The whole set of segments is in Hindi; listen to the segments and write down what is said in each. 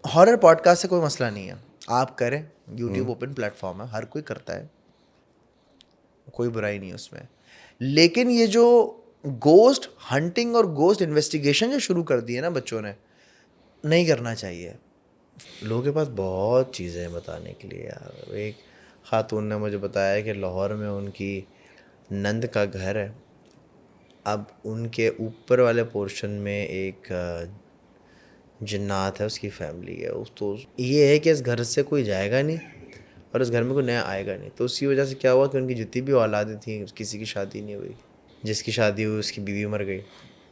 हॉरर पॉडकास्ट से कोई मसला नहीं है, आप करें। यूट्यूब ओपन प्लेटफॉर्म है, हर कोई करता है, कोई बुराई नहीं है उसमें। लेकिन ये जो गोस्ट हंटिंग और गोस्ट इन्वेस्टिगेशन जो शुरू कर दी है ना बच्चों ने, नहीं करना चाहिए। लोगों के पास बहुत चीज़ें हैं बताने के लिए यार। एक खातून ने मुझे बताया कि लाहौर में उनकी नंद का घर है। अब उनके ऊपर वाले पोर्शन में एक जिन्नात है, उसकी फैमिली है। उस तो ये है कि इस घर से कोई जाएगा नहीं और इस घर में कोई नया आएगा नहीं। तो उसी वजह से क्या हुआ कि उनकी जितनी भी औलादें थी, किसी की शादी नहीं हुई। जिसकी शादी हुई उसकी बीवी मर गई।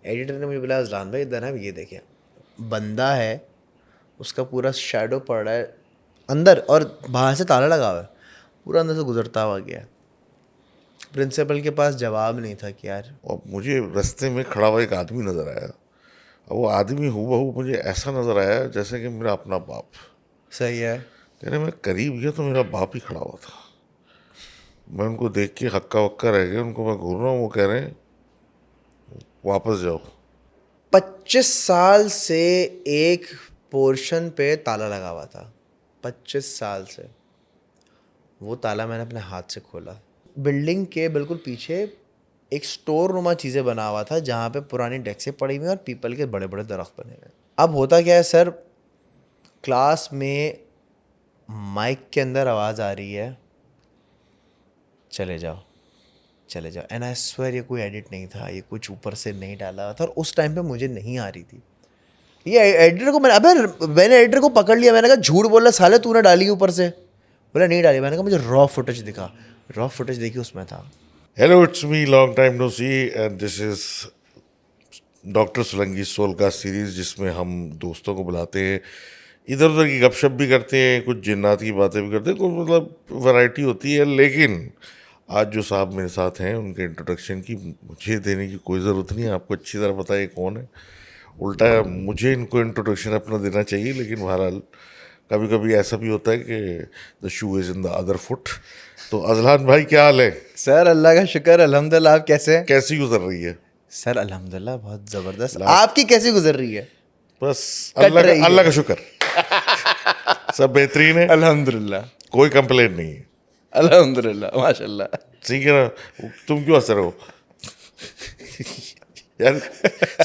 एडिटर ने मुझे बोला, अजलान भाई इधर है, ये देखें, बंदा है, उसका पूरा शैडो पड़ रहा है अंदर और बाहर से ताला लगा हुआ है, पूरा अंदर से गुजरता हुआ गया। प्रिंसिपल के पास जवाब नहीं था कि यार। और मुझे रास्ते में खड़ा हुआ एक आदमी नज़र आया, और वो आदमी हूबहू मुझे ऐसा नज़र आया जैसे कि मेरा अपना बाप। सही है। कह रहे मैं करीब गया तो मेरा बाप ही खड़ा हुआ था। मैं उनको देख के हक्का वक्का रह गया, उनको मैं घूर रहा हूँ, वो कह रहे हैं वापस जाओ। 25 साल से एक पोर्शन पे ताला लगा हुआ था, 25 साल से। वो ताला मैंने अपने हाथ से खोला। बिल्डिंग के बिल्कुल पीछे एक स्टोर नुमा चीज़ें बना हुआ था, जहाँ पे पुरानी डेस्कें पड़ी हुई हैं और पीपल के बड़े बड़े दरख्त बने हुए हैं। अब होता क्या है सर, क्लास में माइक के अंदर आवाज़ आ रही है, चले जाओ चले जाओ। एंड आई स्वेयर ये कोई एडिट नहीं था, ये कुछ ऊपर से नहीं डाला हुआ था, और उस टाइम पे मुझे नहीं आ रही थी। ये एडिटर को मैंने एडिटर को पकड़ लिया। मैंने कहा झूठ बोल रहा साले, तूने डाली ऊपर से? बोला नहीं डाली। मैंने कहा मुझे रॉ फुटेज दिखा। रॉ फुटेज देखी, उसमें था। Hello, it's me, long time no see, and this is doctor Solanki Soulcast series, जिसमें हम दोस्तों को बुलाते हैं, इधर उधर की गपशप भी करते हैं, कुछ जिन्नात की बातें भी करते हैं, कुछ मतलब वैरायटी होती है। लेकिन आज जो साहब मेरे साथ हैं, उनके इंट्रोडक्शन की मुझे देने की कोई ज़रूरत नहीं है, आपको अच्छी तरह पता है कौन है। उल्टा मुझे इनको इंट्रोडक्शन अपना देना चाहिए, लेकिन बहरहाल कभी कभी ऐसा भी होता है कि the shoe is in the other foot. तो अजलान भाई, क्या हाल है? सर अल्लाह का शुक्र, अल्हम्दुलिल्लाह। आप कैसे हैं? कैसी गुजर रही है? सर अल्हम्दुलिल्लाह बहुत ज़बरदस्त। लास्ट आपकी कैसी गुजर रही है? बस कट रही है। अल्लाह का शुक्र, सब बेहतरीन है, अल्हम्दुलिल्लाह। कोई कंप्लेंट नहीं है। अल्हम्दुलिल्लाह माशाल्लाह। ठीक है ना? तुम क्यों हंस रहे हो यार?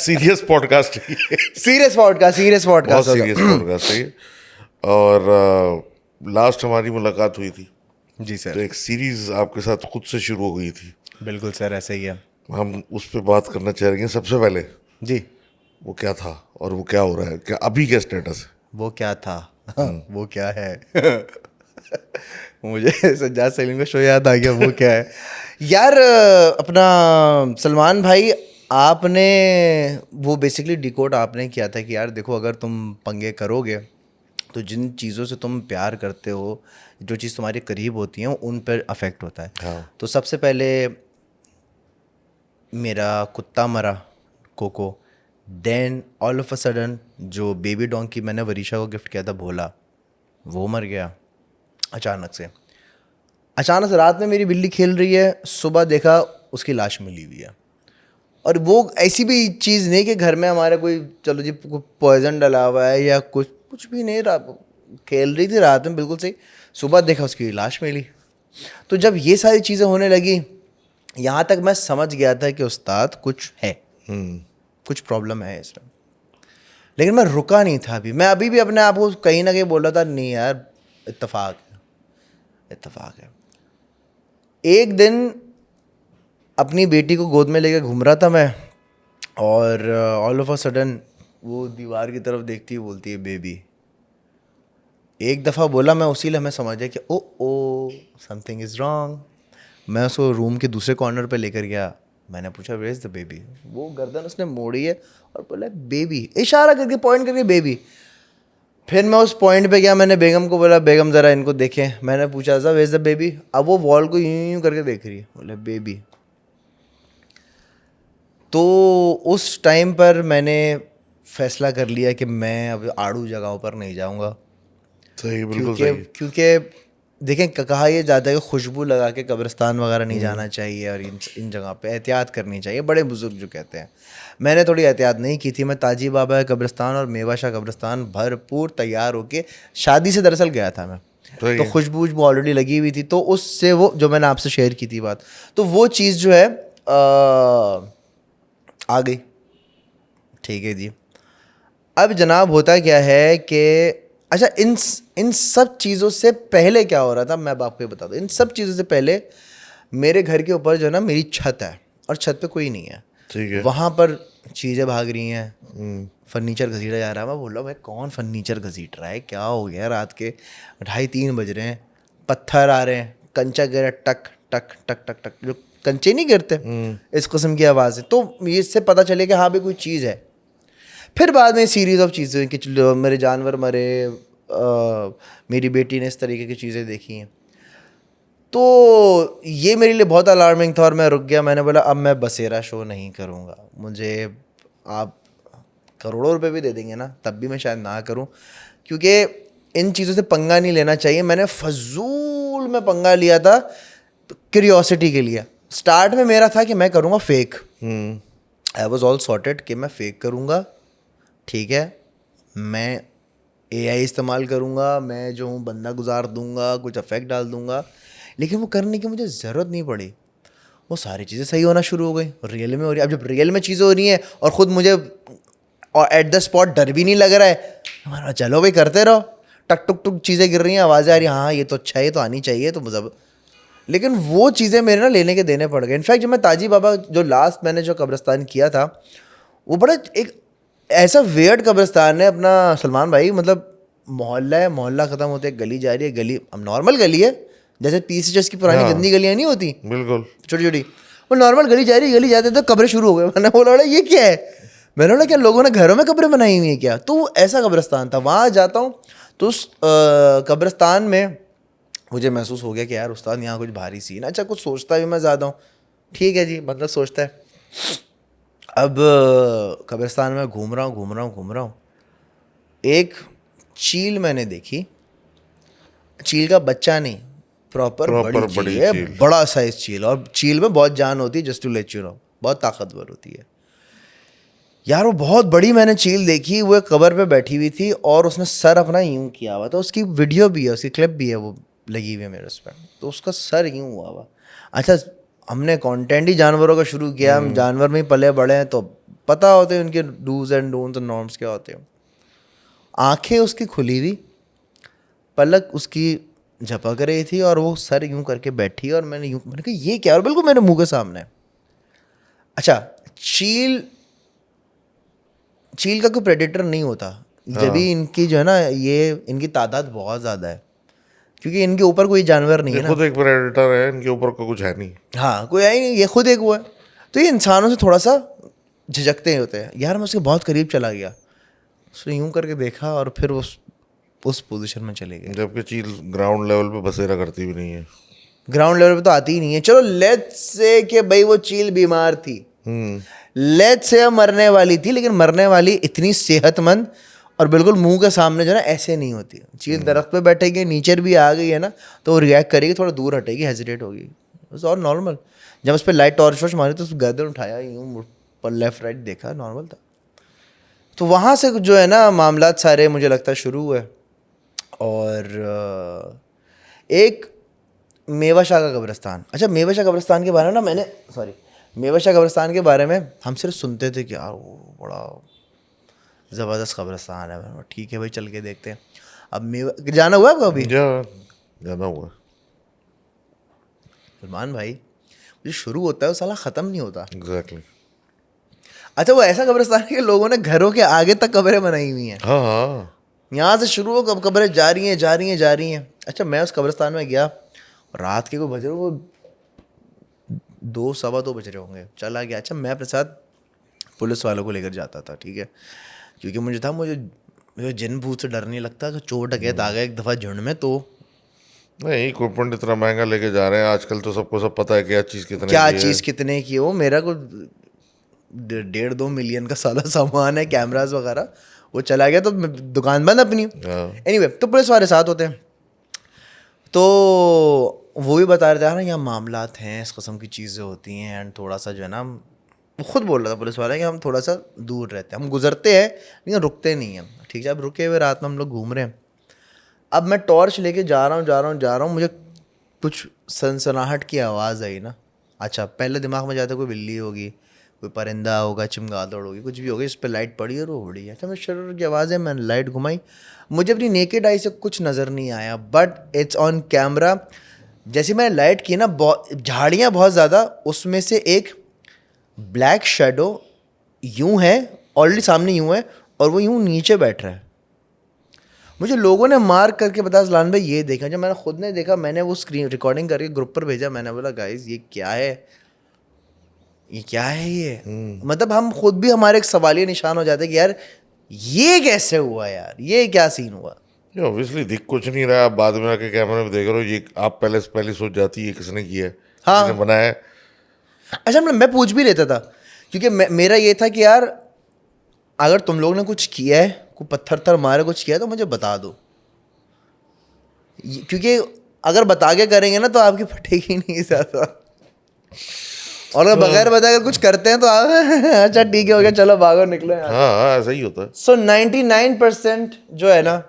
सीरियस पॉडकास्ट है ये, सीरियस पॉडकास्ट, सीरियस बहुत पॉडकास्ट होगा। सीरियस पॉडकास्ट है ये। और लास्ट हमारी मुलाकात हुई थी जी तो सर। एक सीरीज आपके साथ खुद से शुरू हो गई थी। बिल्कुल सर, ऐसे ही है। हम उस पर बात करना चाह रहे हैं। सबसे पहले जी। वो क्या था और वो क्या हो रहा है, क्या अभी क्या स्टेटस है? वो क्या था वो क्या है मुझे सज्जाद सलीम का शो याद आ गया। वो क्या है यार, अपना सलमान भाई, आपने वो बेसिकली डिकोड आपने किया था कि यार देखो, अगर तुम पंगे करोगे तो जिन चीज़ों से तुम प्यार करते हो, जो चीज़ तुम्हारे करीब होती हैं, उन पर अफेक्ट होता है। हाँ। तो सबसे पहले मेरा कुत्ता मरा, Coco. Then all of a sudden जो बेबी डोंकी मैंने वरीशा को गिफ्ट किया था, भोला, वो मर गया अचानक से। अचानक से रात में मेरी बिल्ली खेल रही है, सुबह देखा उसकी लाश मिली हुई है। और वो ऐसी भी चीज़ नहीं कि घर में हमारे कोई चलो जी पॉइजन डला हुआ है या कुछ कुछ भी नहीं। खेल रही थी रात में बिल्कुल सही, सुबह देखा उसकी लाश मिली। तो जब ये सारी चीज़ें होने लगी, यहाँ तक मैं समझ गया था कि उस्ताद कुछ है, कुछ प्रॉब्लम है इसमें। लेकिन मैं रुका नहीं था। अभी मैं अभी भी अपने आप को कहीं ना कहीं बोल रहा था, नहीं यार, इत्तेफाक है, इत्तेफाक है। एक दिन अपनी बेटी को गोद में लेकर घूम रहा था मैं, और ऑल ऑफ अ सडन वो दीवार की तरफ देखती है, बोलती है बेबी। एक दफ़ा बोला मैं, उसी लिए मैं समझ गया कि ओ समथिंग इज़ रॉन्ग। मैं उसको रूम के दूसरे कॉर्नर पे लेकर गया। मैंने पूछा वेयर इज़ द बेबी? वो गर्दन उसने मोड़ी है और बोला बेबी, इशारा करके, पॉइंट करके बेबी। फिर मैं उस पॉइंट पे गया, मैंने बेगम को बोला बेगम ज़रा इनको देखें। मैंने पूछा था वेयर इज़ द बेबी? अब वो वॉल को यूं यूं करके देख रही है, बोले बेबी। तो उस टाइम पर मैंने फैसला कर लिया कि मैं अब आड़ू जगहों पर नहीं जाऊंगा। सही, बिल्कुल क्योंकि सही। क्योंकि देखें कहा ये जाता है कि खुशबू लगा के कब्रिस्तान वगैरह नहीं जाना चाहिए और इन जगह पे एहतियात करनी चाहिए, बड़े बुजुर्ग जो कहते हैं। मैंने थोड़ी एहतियात नहीं की थी। मैं ताजी बाबा कब्रिस्तान और मेवाशाह कब्रिस्तान भरपूर तैयार होके शादी से दरअसल गया था मैं, सही तो है। खुशबू ऑलरेडी लगी हुई थी, तो उससे वो जो मैंने आपसे शेयर की थी बात, तो वो चीज़ जो है आ गई। ठीक है जी। अब जनाब होता क्या है कि अच्छा इन सब चीज़ों से पहले क्या हो रहा था मैं अब आपको ये बता दूँ। इन सब चीज़ों से पहले मेरे घर के ऊपर जो है ना मेरी छत है और छत पे कोई नहीं है। ठीक है। वहाँ पर चीज़ें भाग रही हैं, फर्नीचर घसीटा जा रहा है। मैं बोल रहा हूँ भाई कौन फर्नीचर घसीट रहा है, क्या हो गया? रात के 2:30-3 बज रहे हैं, पत्थर आ रहे हैं, कंचा गिर रहा है, टक टक टक टक टक, जो कंचे नहीं गिरते इस किस्म की आवाज़ें। तो इससे पता चले कि हाँ भाई कोई चीज़ है। फिर बाद में सीरीज़ ऑफ चीज़ें कि मेरे जानवर मरे, मेरी बेटी ने इस तरीके की चीज़ें देखी हैं। तो ये मेरे लिए बहुत अलार्मिंग था और मैं रुक गया। मैंने बोला अब मैं बसेरा शो नहीं करूँगा, मुझे आप करोड़ों रुपए भी दे देंगे ना तब भी मैं शायद ना करूँ, क्योंकि इन चीज़ों से पंगा नहीं लेना चाहिए। मैंने फजूल में पंगा लिया था क्यूरियोसिटी के लिए। स्टार्ट में मेरा था कि मैं करूँगा fake, I was all sorted कि मैं फेक करूँगा, ठीक है, मैं एआई इस्तेमाल करूँगा, मैं जो हूँ बंदा गुजार दूंगा, कुछ इफेक्ट डाल दूंगा। लेकिन वो करने की मुझे ज़रूरत नहीं पड़ी, वो सारी चीज़ें सही होना शुरू हो गई, रियल में हो रही है। अब जब रियल में चीज़ें हो रही हैं और ख़ुद मुझे और एट द स्पॉट डर भी नहीं लग रहा है, हमारा चलो भाई करते रहो, टक टुक टुक चीज़ें गिर रही हैं, आवाज़ें आ रही हैं, हाँ ये तो अच्छा है, ये तो आनी चाहिए, तो मतलब। लेकिन वो चीज़ें मेरे ना लेने के देने पड़ गए। इनफैक्ट जब मैं ताजी बाबा जो लास्ट मैंने जो कब्रिस्तान किया था वो बड़ा एक ऐसा वेयर्ड कब्रिस्तान है अपना सलमान भाई, मतलब मोहल्ला है, मोहल्ला ख़त्म होते एक गली जा रही है, गली अब नॉर्मल गली है जैसे पीसीएस की पुरानी हाँ। गंदी गलियाँ नहीं होती बिल्कुल। छोटी छोटी, वो नॉर्मल गली जा रही है, गली जाते तो कब्रें शुरू हो गए। मैंने बोला "अरे ये क्या है?" मैंने बोला क्या लोगों ने घरों में कब्रें बनाई हुई हैं क्या? तो वो ऐसा कब्रिस्तान था। वहाँ जाता हूँ तो उस कब्रिस्तान में मुझे महसूस हो गया कि यार उस्ताद यहाँ कुछ भारी सीन। अच्छा कुछ सोचता भी मैं ज़्यादा हूँ, ठीक है जी, मतलब सोचता है। अब कब्रिस्तान में घूम रहा हूँ, एक चील मैंने देखी, चील का बच्चा नहीं, प्रॉपर बड़ी चील बड़ी है, चील। बड़ा साइज चील, और चील में बहुत जान होती है, just to let you know, बहुत ताकतवर होती है यार। वो बहुत बड़ी मैंने चील देखी, वो एक कबर पे बैठी हुई थी और उसने सर अपना यूं किया हुआ था। उसकी वीडियो भी है, उसकी क्लिप भी है, वो लगी हुई है मेरे उस पर। तो उसका सर यूं हुआ हुआ। अच्छा हमने कंटेंट ही जानवरों का शुरू किया, हम जानवर में ही पले बड़े हैं तो पता होते हैं उनके dos and don'ts and norms क्या होते हैं। आंखें उसकी खुली हुई, पलक उसकी झपक रही थी और वो सर यूं करके बैठी, और मैंने कहा ये क्या, और बिल्कुल मेरे मुंह के सामने। अच्छा चील का कोई प्रेडेटर नहीं होता जब भी इनकी जो है ना ये इनकी तादाद बहुत ज़्यादा है, क्योंकि इनके ऊपर कोई जानवर नहीं है ये ना। खुद एक प्रेडेटर है, इनके ऊपर का कुछ है नहीं। हाँ कोई है ही नहीं, ये खुद एक वो है। तो ये इंसानों से थोड़ा सा झिझकते ही होते हैं यार। मैं उसके बहुत करीब चला गया, उसने यूं करके देखा और फिर उस पोजीशन में चले गए। जबकि चील ग्राउंड लेवल पे बसेरा करती भी नहीं है। ग्राउंड लेवल पे तो आती ही नहीं है। चलो लेट्स से कि भाई वो चील बीमार थी, लेट्स से मरने वाली थी, लेकिन मरने वाली इतनी सेहतमंद और बिल्कुल मुंह के सामने जो है ना ऐसे नहीं होती। चील दरख्त पे बैठेगी, नीचे भी आ गई है ना तो वो रिएक्ट करेगी, थोड़ा दूर हटेगी, हेजिटेट होगी, बस, और नॉर्मल। जब उस पर लाइट टॉर्च वॉर्च मारी तो उस गर्दन उठाया, यूँ पर लेफ्ट राइट देखा, नॉर्मल था। तो वहाँ से जो है ना मामलात सारे मुझे लगता है शुरू हुए। और एक मेवाशाह का कब्रिस्तान। अच्छा मेवाशाह कब्रिस्तान के बारे में ना मैंने मेवाशाह कब्रिस्तान के बारे में हम सिर्फ सुनते थे कि यार वो बड़ा ज़बरदस्त कब्रिस्तान है। मैंने कहा, ठीक है भाई चल के देखते हैं। अब जाना हुआ आपका अभी? जाना हुआ। सलमान भाई जो शुरू होता है वो साला ख़त्म नहीं होता। एग्जैक्टली। अच्छा वो ऐसा कब्रिस्तान है कि लोगों ने घरों के आगे तक कब्रें बनाई हुई हैं। हाँ हाँ। यहाँ से शुरू हो कब कब्रें जा रही हैं। अच्छा मैं उस कब्रिस्तान में गया, रात के को बज रहे वो 2-2:15 बज रहे होंगे, चला गया। अच्छा मैं अपने साथ पुलिस वालों को लेकर जाता था, ठीक है, क्योंकि मुझे जिन भूत से डर नहीं लगता। कि चोर डकैत आ गए एक दफ़ा झुंड में तो नहीं, इक्विपमेंट इतना महंगा लेके जा रहे हैं आजकल, तो सबको सब पता है क्या चीज़ कितने की है। चीज़ कितने की हो। मेरा को 1.5-2 मिलियन का सारा सामान है, कैमरास वगैरह, वो चला गया तो दुकान बंद अपनी। हाँ। एनीवे तो पुलिस वाले साथ होते हैं। तो वो भी बता रहे थे ना यहाँ मामलात हैं, इस कस्म की चीज़ें होती हैं, एंड थोड़ा सा जो है ना, वो खुद बोल रहा था पुलिस वाला कि हम थोड़ा सा दूर रहते हैं, हम गुजरते हैं लेकिन रुकते नहीं हैं। ठीक है, अब रुके हुए रात में हम लोग घूम रहे हैं। अब मैं टॉर्च लेके जा रहा हूँ, मुझे कुछ सनसनाहट की आवाज़ आई ना। अच्छा, पहले दिमाग में जाता है कोई बिल्ली होगी, कोई परिंदा होगा, चमगादड़ होगी, कुछ भी होगी, इस पर लाइट पड़ी और वो उड़ी है। अच्छा, मैं शर्र की आवाज़ है, मैंने लाइट घुमाई, मुझे अपनी नेकेड आई से कुछ नज़र नहीं आया, बट इट्स ऑन कैमरा। जैसे मैंने लाइट की ना, बहुत झाड़ियाँ बहुत ज़्यादा, उसमें से एक ब्लैक शेडो यूं है, ऑलरेडी सामने यूं है, और वो यूं नीचे बैठ रहा है। मुझे लोगों ने मार्क करके बताया सलान भाई ये देखा। जब मैंने खुद ने देखा, मैंने वो स्क्रीन रिकॉर्डिंग करके ग्रुप पर भेजा। मैंने बोला गाइस ये क्या है, ये क्या है ये। मतलब हम खुद भी हमारे एक सवालिया निशान हो जाते हैं कि यार ये कैसे हुआ, यार ये क्या सीन हुआ। ये ऑब्वियसली दिख कुछ नहीं रहा है, आप बाद में आके कैमरे में देख रहे हो, ये आप पहले से पहले सोच जाती है किसने किया है, किसने हाँ, बनाया है। अच्छा, मैं पूछ भी लेता था, क्योंकि मेरा ये था कि यार अगर तुम लोग ने कुछ किया है, कोई पत्थर थर मारे, कुछ किया है, तो मुझे बता दो। क्योंकि अगर बता के करेंगे ना तो आपकी फटेगी नहीं ज़्यादा, और अगर बगैर बताए अगर कुछ करते हैं तो आप अच्छा ठीक है, हो गया, चलो भागो निकलो यहाँ से। हाँ हाँ, ऐसा ही होता है। सो 99% जो है ना,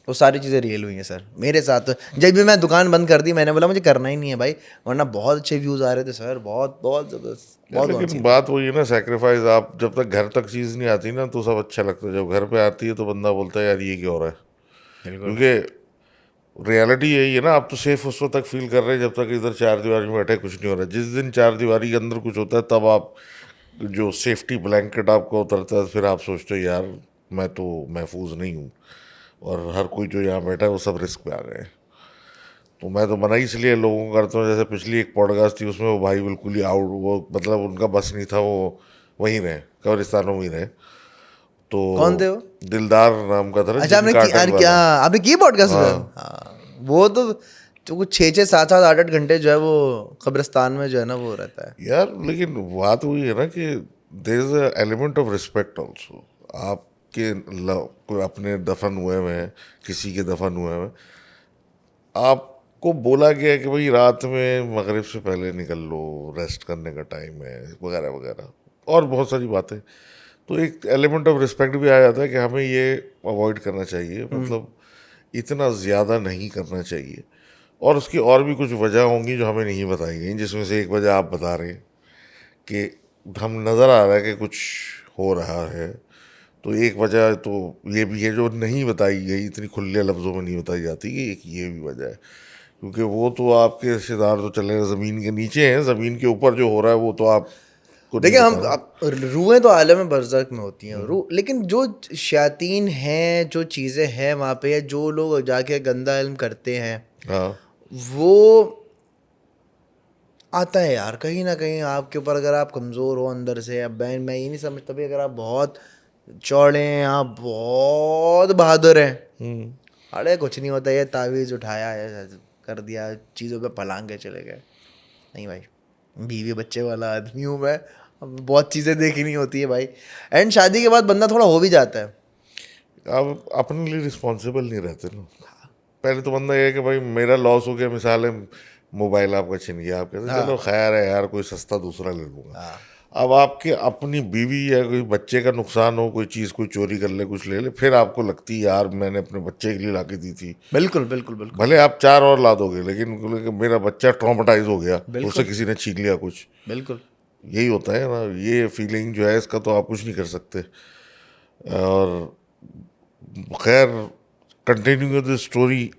वो सारी चीज़ें रियल हुई हैं सर मेरे साथ। तो जब भी मैं दुकान बंद कर दी, मैंने बोला मुझे करना ही नहीं है भाई, वरना बहुत अच्छे व्यूज़ आ रहे थे सर, बहुत बहुत ज़बरदस्त, यार बहुत ऑन लेकिन सीन। बात वही है ना, सेक्रीफाइस। आप जब तक घर तक चीज़ नहीं आती ना तो सब अच्छा लगता है, जब घर पे आती है तो बंदा बोलता है यार ये क्या हो रहा है। बिल्कुल। क्योंकि रियलिटी यही है ना, आप तो सेफ उस वक्त तक फील कर रहे हैं जब तक इधर चार दीवारी में बैठे कुछ नहीं हो रहा है। जिस दिन चार दीवारी के अंदर कुछ होता है तब आप, जो सेफ्टी ब्लैंकेट आपको उतरता है, फिर आप सोचते हो यार मैं तो महफूज नहीं हूँ, और हर कोई जो यहाँ बैठा है वो सब रिस्क पे आ गए हैं। तो मैं तो मना ही इसलिए लोगों को करता हूँ। जैसे पिछली एक पॉडकास्ट थी, उसमें वो भाई बिल्कुल ही आउट, वो मतलब उनका बस नहीं था, वो वहीं रहे, कब्रिस्तानों में ही रहे। तो कौन थे वो? दिलदार नाम का था ना, अच्छा, जिम आपने की कार्टर क्या, वाला। आपने की पॉडकास्ट में? हाँ हाँ, वो तो कुछ 6-6, 7-7, 8-8 घंटे जो है वो कब्रिस्तान में जो है ना वो रहता है। यार, लेकिन बात वही है ना कि there is a element of respect also. आपके कोई अपने दफन हुए हुए हैं, किसी के दफन हुए हुए हैं, आपको बोला गया है कि भाई रात में मगरिब से पहले निकल लो, रेस्ट करने का टाइम है, वगैरह वगैरह, और बहुत सारी बातें। तो एक एलिमेंट ऑफ रिस्पेक्ट भी आ जाता है कि हमें ये अवॉइड करना चाहिए, मतलब इतना ज़्यादा नहीं करना चाहिए। और उसकी और भी कुछ वजह होंगी जो हमें नहीं बताई गई, जिसमें से एक वजह आप बता रहे हैं कि हम नज़र आ रहा है कि कुछ हो रहा है। तो एक वजह तो ये भी है जो नहीं बताई गई, इतनी खुले लफ्ज़ों में नहीं बताई जाती, कि एक ये भी वजह है। क्योंकि वो तो आपके रिश्तेदार तो चले ज़मीन के नीचे हैं, ज़मीन के ऊपर जो हो रहा है वो तो आपको नहीं देखिए, हम पता ना। रूहें तो आलम बरज़ख में होती हैं, रूह, लेकिन जो शयातीन हैं, जो चीज़ें हैं वहाँ पे, या जो लोग जाके गंदा इल्म करते हैं, हाँ वो आता है यार कहीं ना कहीं आपके ऊपर। अगर आप कमज़ोर हो अंदर से, अब मैं ये नहीं समझता भाई, अगर आप बहुत चौड़े हैं, आप बहुत बहादुर हैं, अरे कुछ नहीं होता, ये तावीज़ उठाया है, कर दिया, चीज़ों पे पलांग के चले गए। नहीं भाई, बीवी बच्चे वाला आदमी हूँ मैं, अब बहुत चीज़ें देखनी होती है भाई। एंड शादी के बाद बंदा थोड़ा हो भी जाता है। आप अपने लिए रिस्पॉन्सिबल नहीं रहते ना। पहले तो बंदा ये है कि भाई मेरा लॉस हो गया, मिसाल है मोबाइल आपका छिन गया, आप कहते हैं, चलो हाँ, खैर है यार, कोई सस्ता दूसरा ले लूँगा। हाँ, अब आपके अपनी बीवी या कोई बच्चे का नुकसान हो, कोई चीज़ कोई चोरी कर ले, कुछ ले ले, फिर आपको लगती है यार मैंने अपने बच्चे के लिए ला के दी थी। बिल्कुल बिल्कुल बिल्कुल। भले आप चार और ला दोगे, लेकिन मेरा बच्चा ट्रॉमेटाइज हो गया, उसे बिल्कुल किसी ने छीन लिया कुछ। बिल्कुल। यही होता है ना, ये फीलिंग जो है इसका तो आप कुछ नहीं कर सकते। और खैर, कंटिन्यू द स्टोरी,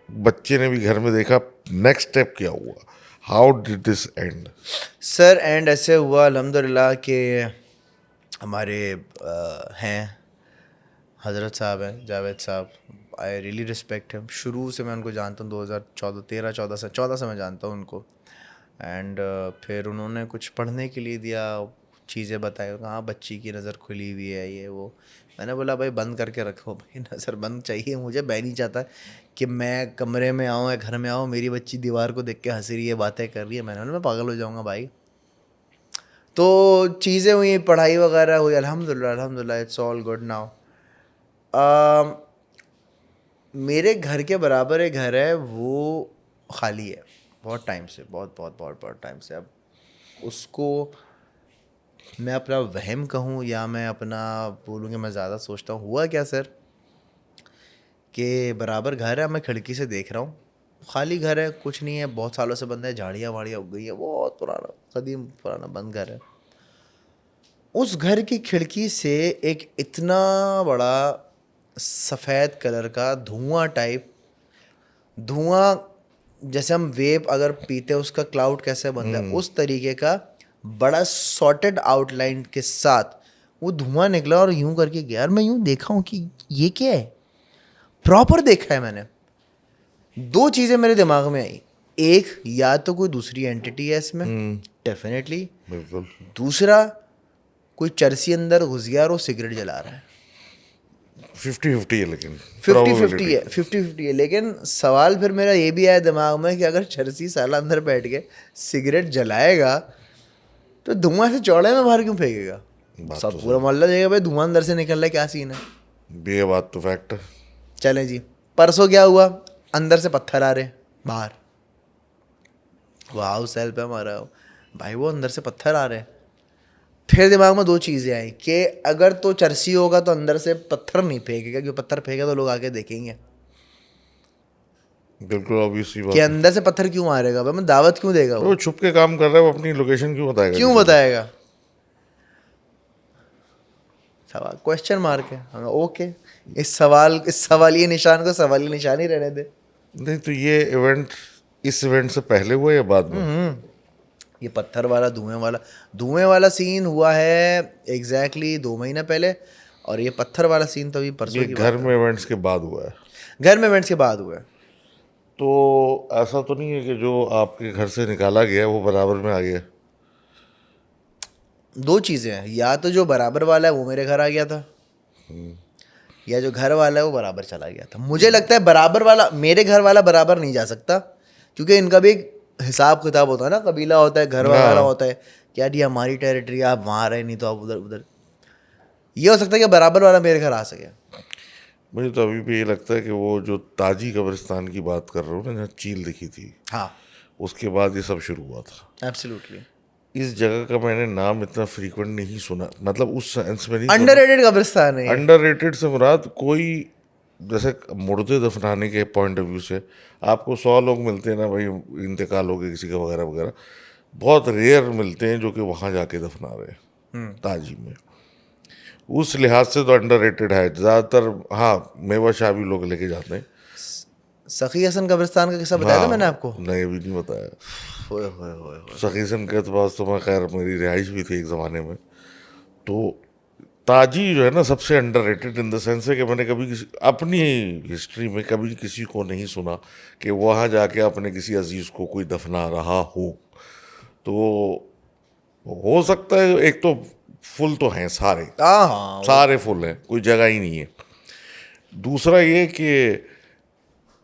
बच्चे ने भी घर में देखा, नेक्स्ट स्टेप क्या हुआ, how did this and? Sir and ऐसे हुआ अल्हम्दुलिल्लाह कि हमारे हैं हज़रत साहब हैं, जावेद साहब, आई रियली रिस्पेक्ट हिम। शुरू से मैं उनको जानता हूँ, 2014 से मैं जानता हूँ उनको। एंड फिर उन्होंने कुछ पढ़ने के लिए दिया, चीज़ें बताई, हाँ बच्ची की नज़र खुली हुई है, ये वो। मैंने बोला भाई बंद करके रखो भाई, नज़र बंद चाहिए मुझे। मैं नहीं चाहता कि मैं कमरे में आऊँ या घर में आऊँ, मेरी बच्ची दीवार को देख के हंस रही है, बातें कर रही है। मैंने बोला मैं पागल हो जाऊँगा भाई। तो चीज़ें हुई, पढ़ाई वगैरह हुई, अल्हम्दुलिल्लाह अल्हम्दुलिल्लाह, इट्स ऑल गुड नाउ। मेरे घर के बराबर एक घर है, वो खाली है बहुत टाइम से, बहुत बहुत बहुत बहुत टाइम से। अब उसको मैं अपना वहम कहूँ या मैं अपना बोलूँ कि मैं ज़्यादा सोचता हूँ, हुआ क्या सर कि बराबर घर है, मैं खिड़की से देख रहा हूँ, खाली घर है, कुछ नहीं है, बहुत सालों से बंद है, झाड़ियाँ वाड़ियाँ उग गई है, बहुत पुराना कदीम पुराना बंद घर है। उस घर की खिड़की से एक इतना बड़ा सफ़ेद कलर का धुआं टाइप, धुआं जैसे हम वेप अगर पीते हैं उसका क्लाउड कैसे बनता है, उस तरीके का बड़ा सॉर्टेड आउटलाइन के साथ वो धुआं निकला और यूं करके गया। यार मैं यूं देखा हूँ कि ये क्या है, प्रॉपर देखा है मैंने। दो चीज़ें मेरे दिमाग में आई, एक या तो कोई दूसरी एंटिटी है इसमें डेफिनेटली, बिल्कुल। दूसरा कोई चरसी अंदर घुस गया और वो सिगरेट जला रहा है। 50-50 है, लेकिन 50-50 probability। है, 50-50 है। लेकिन सवाल फिर मेरा ये भी आया दिमाग में कि अगर चरसी साला अंदर बैठ के सिगरेट जलाएगा तो धुआं से चौड़े में बाहर क्यों फेंकेगा? बात सब तो पूरा सही। मोहल्ला देगा भाई धुआं अंदर से निकल रहा है, क्या सीन है। ये बात तो फैक्ट है। चलें जी, परसों क्या हुआ, अंदर से पत्थर आ रहे बाहर, वो हाउस हेल्प है हमारा भाई, वो अंदर से पत्थर आ रहे हैं। फिर दिमाग में दो चीज़ें आई कि अगर तो चरसी होगा तो अंदर से पत्थर नहीं फेंकेगा, क्योंकि पत्थर फेंकेगा तो लोग आके देखेंगे बिल्कुल ऑब्वियसली कि बात है। अंदर से पत्थर क्यों मारेगा भाई, मैं दावत क्यों देगा वो वो, छुप के काम कर रहा है, वो अपनी लोकेशन क्यों बताएगा क्यों किसी को? बताएगा? सवाल क्वेश्चन मार्क है हमें। ओके, इस सवालिया निशान को सवालिया निशान ही रहने दे। नहीं तो ये इवेंट इस इवेंट से पहले हुआ या बाद में? ये पत्थर वाला धुएं वाला सीन हुआ है एग्जैक्टली 2 महीने पहले, और ये पत्थर वाला सीन तो अभी परसों ये की घर बात में है। इवेंट्स के बाद हुआ है? घर में इवेंट्स के बाद हुआ है। तो ऐसा तो नहीं है कि जो आपके घर से निकाला गया वो बराबर में आ गया? दो चीज़ें हैं, या तो जो बराबर वाला है वो मेरे घर आ गया था, या जो घर वाला है वो बराबर चला गया था। मुझे लगता है बराबर वाला, मेरे घर वाला बराबर नहीं जा सकता, क्योंकि इनका भी एक हिसाब किताब होता है ना, कबीला होता है, घर वगैरह हाँ। होता है कि यार ये हमारी टेरिटरी, आप वहाँ रहे, नहीं तो आप उधर उधर। ये हो सकता है कि बराबर वाला मेरे घर आ सके। मुझे तो अभी भी ये लगता है कि वो जो ताजी कब्रिस्तान की बात कर रहा हूँ ना, जहाँ चील दिखी थी, हाँ, उसके बाद ये सब शुरू हुआ था। एब्सोल्युटली। इस जगह का मैंने नाम इतना फ्रीक्वेंट नहीं सुना, मतलब उस सेंस में नहीं सुना। अंडररेटेड कब्रिस्तान है ये। अंडररेटेड से मुराद कोई, जैसे मुर्दे दफनाने के पॉइंट ऑफ व्यू से आपको 100 लोग मिलते हैं ना भाई, इंतकाल हो गया किसी का वगैरह वगैरह, बहुत रेयर मिलते हैं जो कि वहाँ जाके दफना रहे हैं ताजी में। उस लिहाज से तो अंडररेटेड है ज़्यादातर। हाँ, मेवा शाह भी लोग लेके जाते हैं। सखी हसन कब्रिस्तान का किस्सा बताया था मैंने आपको? नहीं, अभी नहीं बताया। होए होए होए होए। सखीसन के पास तो मैं, खैर मेरी रिहाइश भी थी एक ज़माने में। तो ताजी जो है ना, सबसे अंडररेटेड इन द सेंस है कि मैंने कभी किसी अपनी हिस्ट्री में कभी किसी को नहीं सुना कि वहाँ जाके अपने किसी अजीज़ को कोई दफना रहा हो। तो हो सकता है, एक तो फुल तो हैं सारे, हाँ हाँ, सारे फुल हैं, कोई जगह ही नहीं है। दूसरा ये कि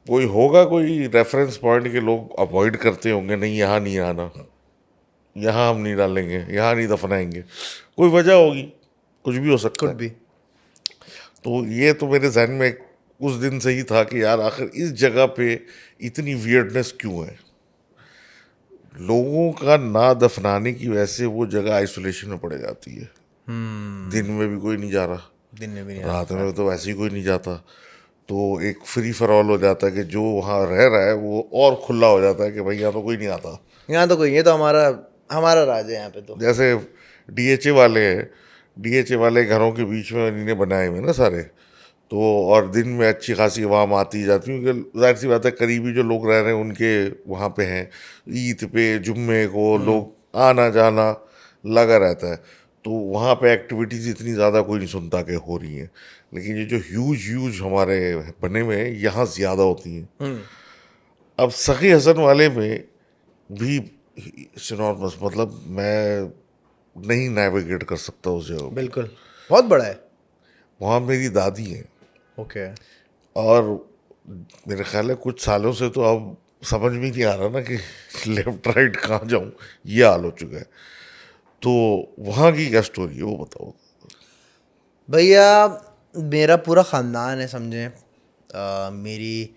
कोई होगा कोई रेफरेंस पॉइंट के लोग अवॉइड करते होंगे, नहीं यहाँ नहीं आना, यहाँ हम नहीं डालेंगे, यहाँ नहीं दफनाएंगे, कोई वजह होगी, कुछ भी हो सकता कुड है। भी। तो ये तो मेरे जहन में उस दिन से ही था कि यार आखिर इस जगह पे इतनी वियर्डनेस क्यों है। लोगों का ना दफनाने की वजह से वो जगह आइसोलेशन में पड़ जाती है। दिन में भी कोई नहीं जा रहा, दिन में भी नहीं रात में तो वैसे ही कोई नहीं जाता। तो एक फ्री फॉर ऑल हो जाता है कि जो वहाँ रह रहा है वो और खुला हो जाता है कि भाई यहाँ तो कोई नहीं आता। यहाँ तो कोई, ये तो हमारा हमारा राज है यहाँ पे तो। जैसे डीएचए वाले हैं, डीएचए वाले घरों के बीच में इन्हें बनाए हुए ना सारे, तो और दिन में अच्छी खासी आवाम आती जाती है, क्योंकि जाहिर सी बात है करीबी जो लोग रह रहे हैं उनके वहाँ पे हैं, ईद पे जुम्मे को लोग आना जाना लगा रहता है। तो वहाँ पे एक्टिविटीज़ इतनी ज़्यादा कोई नहीं सुनता कि हो रही हैं, लेकिन ये जो ह्यूज हमारे बने हुए हैं यहाँ ज़्यादा होती हैं। अब सखी हसन वाले में भी सिनॉर्मस, मतलब मैं नहीं नेविगेट कर सकता उस जगह को। बिल्कुल, बहुत बड़ा है। वहाँ मेरी दादी हैं, ओके। और मेरे ख्याल है कुछ सालों से तो अब समझ में नहीं आ रहा ना कि लेफ्ट राइट कहाँ जाऊँ, ये हाल हो चुका है। तो वहाँ की क्या स्टोरी है वो बताओ। भैया मेरा पूरा ख़ानदान है समझें, मेरी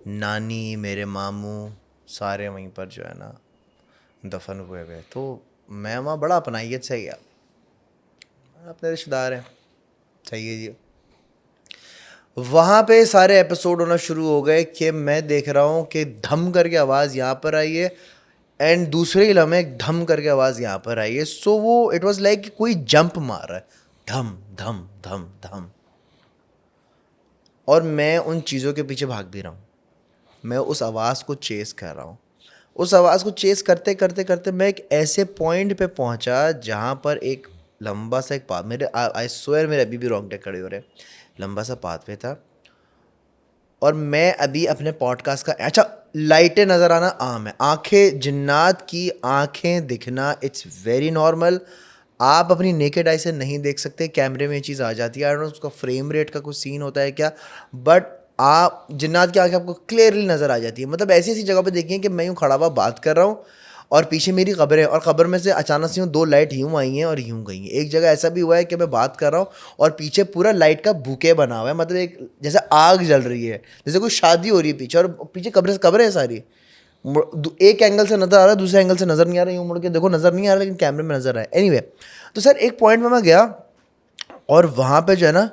नानी, मेरे मामू सारे वहीं पर जो है ना दफन हुए हुए। तो मैं वहाँ बड़ा अपनाइयत से गया, अपने रिश्तेदार हैं, सही है जी। वहाँ पे सारे एपिसोड होना शुरू हो गए कि मैं देख रहा हूँ कि धम करके आवाज़ यहाँ पर आई है एंड दूसरे ही लम्हे धम करके आवाज़ यहाँ पर आई है। सो वो इट वाज लाइक कोई जंप मार रहा है, धम धम धम धम, और मैं उन चीज़ों के पीछे भाग भी रहा हूँ। मैं उस आवाज़ को चेस कर रहा हूँ। उस आवाज़ को चेस करते करते करते मैं एक ऐसे पॉइंट पे पहुँचा जहाँ पर एक लंबा सा एक पाथ, मेरे आई स्वेयर मेरे अभी भी रोंगटे खड़े हो रहे हैं, लंबा सा पाथवे था। और मैं अभी अपने पॉडकास्ट का, अच्छा लाइटें नज़र आना आम है, आंखें, जिन्नात की आंखें दिखना इट्स वेरी नॉर्मल। आप अपनी नेकेड आई से नहीं देख सकते, कैमरे में ये चीज़ आ जाती है। आई डोंट नो उसका फ्रेम रेट का कुछ सीन होता है क्या, बट आप जिन्नात की आंखें आपको क्लियरली नज़र आ जाती है। मतलब ऐसी ऐसी जगह पे देखिए कि मैं यूँ खड़ा हुआ बात कर रहा हूँ और पीछे मेरी खबर है, और खबर में से अचानक से यूँ दो लाइट यूँ आई हैं और यूँ गई हैं। एक जगह ऐसा भी हुआ है कि मैं बात कर रहा हूँ और पीछे पूरा लाइट का बुके बना हुआ है, मतलब एक जैसे आग जल रही है, जैसे कोई शादी हो रही है पीछे, और पीछे कब्रें हैं सारी। एक एंगल से नज़र आ रहा है, दूसरे एंगल से नज़र नहीं आ रहा है, यूँ मुड़ के देखो नज़र नहीं आ रहा, लेकिन कैमरे में नज़र आया। एनीवे, तो सर एक पॉइंट में मैं गया और वहाँ पे जो है ना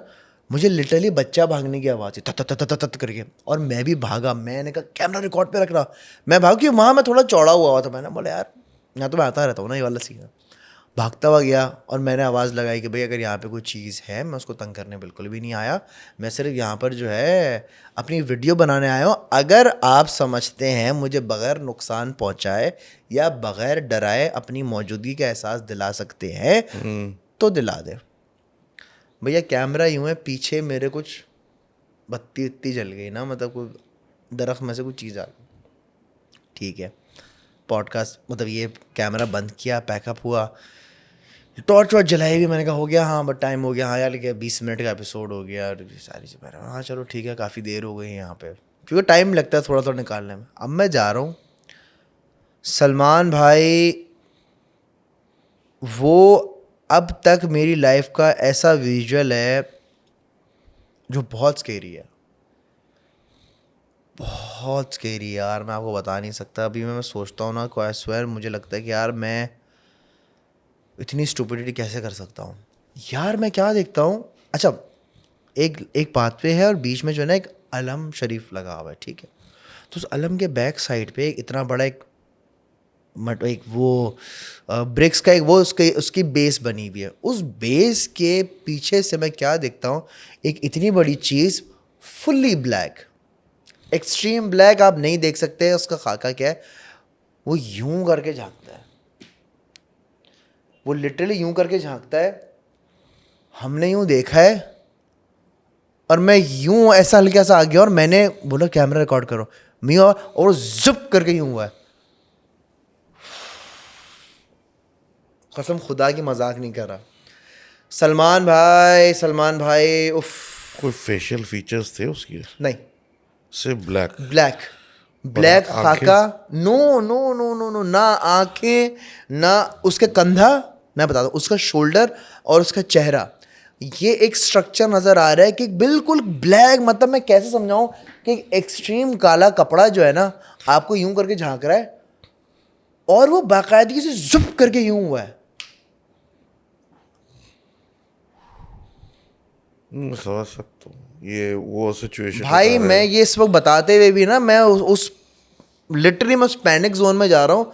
मुझे लिटरली बच्चा भागने की आवाज़ है, तत तत तत करके, और मैं भी भागा। मैंने कहा कैमरा रिकॉर्ड पे रख रहा, मैं भाग, कि वहाँ मैं थोड़ा चौड़ा हुआ था। मैंने बोला यार यहाँ तो मैं आता रहता हूँ ना, ये वाला सीन। भागता हुआ गया और मैंने आवाज़ लगाई कि भाई अगर यहाँ पे कोई चीज़ है, मैं उसको तंग करने बिल्कुल भी नहीं आया, मैं सिर्फ यहाँ पर जो है अपनी वीडियो बनाने आया हूँ। अगर आप समझते हैं मुझे बग़ैर नुकसान पहुँचाए या बग़ैर डराए अपनी मौजूदगी का एहसास दिला सकते हैं तो दिला दें। भैया कैमरा यूँ है, पीछे मेरे कुछ बत्ती उत्ती जल गई ना, मतलब कोई दरख्त में से कुछ चीज़ आ गई, ठीक है। पॉडकास्ट मतलब ये कैमरा बंद किया, पैकअप हुआ, टॉर्च वॉर्च जलाई भी, मैंने कहा हो गया, हाँ बट टाइम हो गया, हाँ यार क्या 20 मिनट का एपिसोड हो गया और सारी चीज़ें, हाँ चलो ठीक है, काफ़ी देर हो गई है यहाँ पे, क्योंकि टाइम लगता है थोड़ा थोड़ा निकालने में। अब मैं जा रहा हूँ, सलमान भाई वो अब तक मेरी लाइफ का ऐसा विजुअल है जो बहुत स्केरी है, बहुत स्केरी यार, मैं आपको बता नहीं सकता। अभी मैं सोचता हूँ ना, को आई स्वेयर मुझे लगता है कि यार मैं इतनी स्टुपिडिटी कैसे कर सकता हूँ। यार मैं क्या देखता हूँ, अच्छा एक पाथवे है और बीच में जो है ना एक अलम शरीफ लगा हुआ है, ठीक है। तो उस अलम के बैक साइड पे एक इतना बड़ा एक वो ब्रिक्स का एक वो उसकी बेस बनी हुई है। उस बेस के पीछे से मैं क्या देखता हूँ, एक इतनी बड़ी चीज़ फुल्ली ब्लैक, एक्सट्रीम ब्लैक, आप नहीं देख सकते उसका खाका क्या है, वो यूं करके झांकता है, वो लिटरली यूं करके झांकता है। हमने यूं देखा है और मैं यूं ऐसा हल्का सा आ गया और मैंने बोला कैमरा रिकॉर्ड करो, मैं और जिप करके यूं हुआ है। कसम खुदा की मजाक नहीं कर रहा। सलमान भाई उफ। कोई फेशियल फीचर्स थे उसकी? नहीं, सिर्फ ब्लैक ब्लैक खाका, no no no no no, ना आंखें ना उसके कंधा, मैं बता दूं उसका शोल्डर और उसका चेहरा, ये एक स्ट्रक्चर नज़र आ रहा है कि बिल्कुल ब्लैक, मतलब मैं कैसे समझाऊं कि एक्सट्रीम काला कपड़ा जो है ना आपको यूं करके झांक रहा है और वो बाकायदगी से जुप करके यूं हुआ है। समझ सकता हूँ ये वो सिचुएशन भाई मैं ये इस वक्त बताते हुए भी ना, मैं उस लिटरली मैं उस पैनिक जोन में जा रहा हूँ,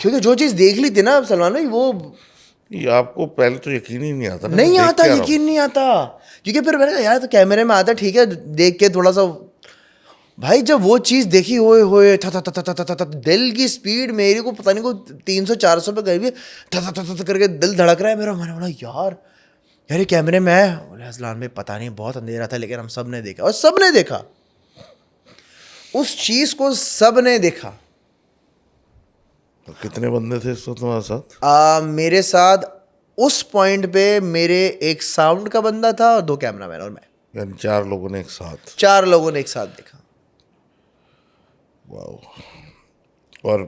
क्योंकि जो चीज़ देख ली थी ना सलमान भाई, वो ये आपको पहले तो यकीन ही नहीं आता ना, नहीं मैं देख आता, के आ रहा हूँ। यकीन नहीं आता, क्योंकि फिर मैंने कहा यार तो कैमरे में आता, ठीक है देख के थोड़ा सा। भाई जब वो चीज़ देखी, होए था दिल की स्पीड मेरी को पता नहीं को 300-400 पे गई हुई है, था करके दिल धड़क रहा है मेरा। मैंने बोला यार ये कैमरे में है। बोले असलान में पता नहीं, बहुत अंधेरा था लेकिन हम सब ने देखा, और सब ने देखा उस चीज़ को, सब ने देखा। तो कितने बंदे थे इस वक्त तुम्हारे साथ? मेरे साथ उस पॉइंट पे मेरे एक साउंड का बंदा था और 2 कैमरामैन और मैं, यानी 4 लोगों ने एक साथ? 4 लोगों ने एक साथ देखा। वाह। और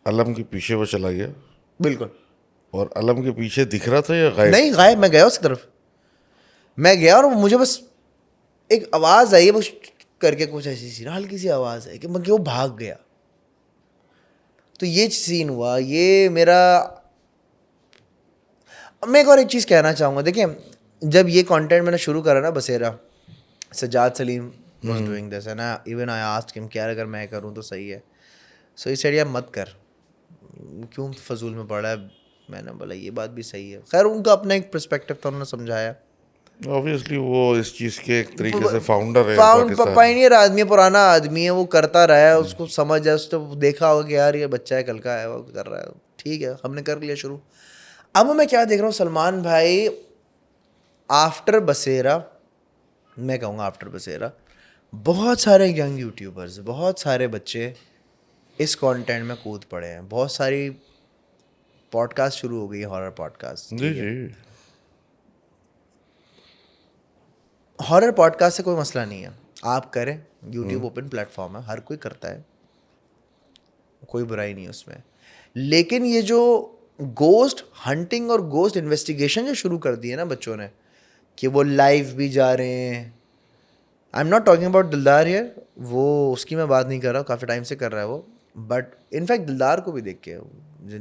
अलम के पीछे वो चला गया? बिल्कुल और अलम के पीछे दिख रहा था या गायब? नहीं, गायब। मैं गया उसकी तरफ, मैं गया और मुझे बस एक आवाज़ आई है बस करके, कुछ ऐसी सी ना हल्की सी आवाज़ है कि मैं, कि वो भाग गया। तो ये सीन हुआ, ये मेरा। मैं एक और एक चीज़ कहना चाहूँगा, देखिए जब ये कंटेंट मैंने शुरू करा ना बसेरा, Sajjad Salim was doing this and even I asked him कि यार अगर मैं करूँ तो सही है। सो ही सेड यार मत कर, क्यों फजूल में पड़ा है। मैंने बोला ये बात भी सही है। खैर उनका अपना एक पर्सपेक्टिव था, उन्होंने समझाया। ऑब्वियसली वो इस चीज़ के एक तरीके से फाउंडर है फाउंड पाकिस्तान। पाइनियर आदमी है, पुराना आदमी है, वो करता रहा है, उसको समझ है, उसने देखा होगा कि यार ये बच्चा है, कल का है, वो कर रहा है, ठीक है, हमने कर लिया शुरू। अब मैं क्या देख रहा हूँ, सलमान भाई आफ्टर बसेरा, मैं कहूँगा आफ्टर बसेरा, बहुत सारे यंग यूट्यूबर्स, बहुत सारे बच्चे इस कंटेंट में कूद पड़े हैं। बहुत सारी पॉडकास्ट शुरू हो गई है, हॉरर पॉडकास्ट। जी जी। हॉरर पॉडकास्ट से कोई मसला नहीं है, आप करें, यूट्यूब ओपन प्लेटफॉर्म है, हर कोई करता है, कोई बुराई नहीं है उसमें। लेकिन ये जो गोस्ट हंटिंग और गोस्ट इन्वेस्टिगेशन जो शुरू कर दी है ना बच्चों ने, कि वो लाइव भी जा रहे हैं। I am not talking about दिलदार हियर, वो उसकी मैं बात नहीं कर रहा हूँ, काफ़ी टाइम से कर रहा है वो। बट इनफैक्ट दिलदार को भी देख के,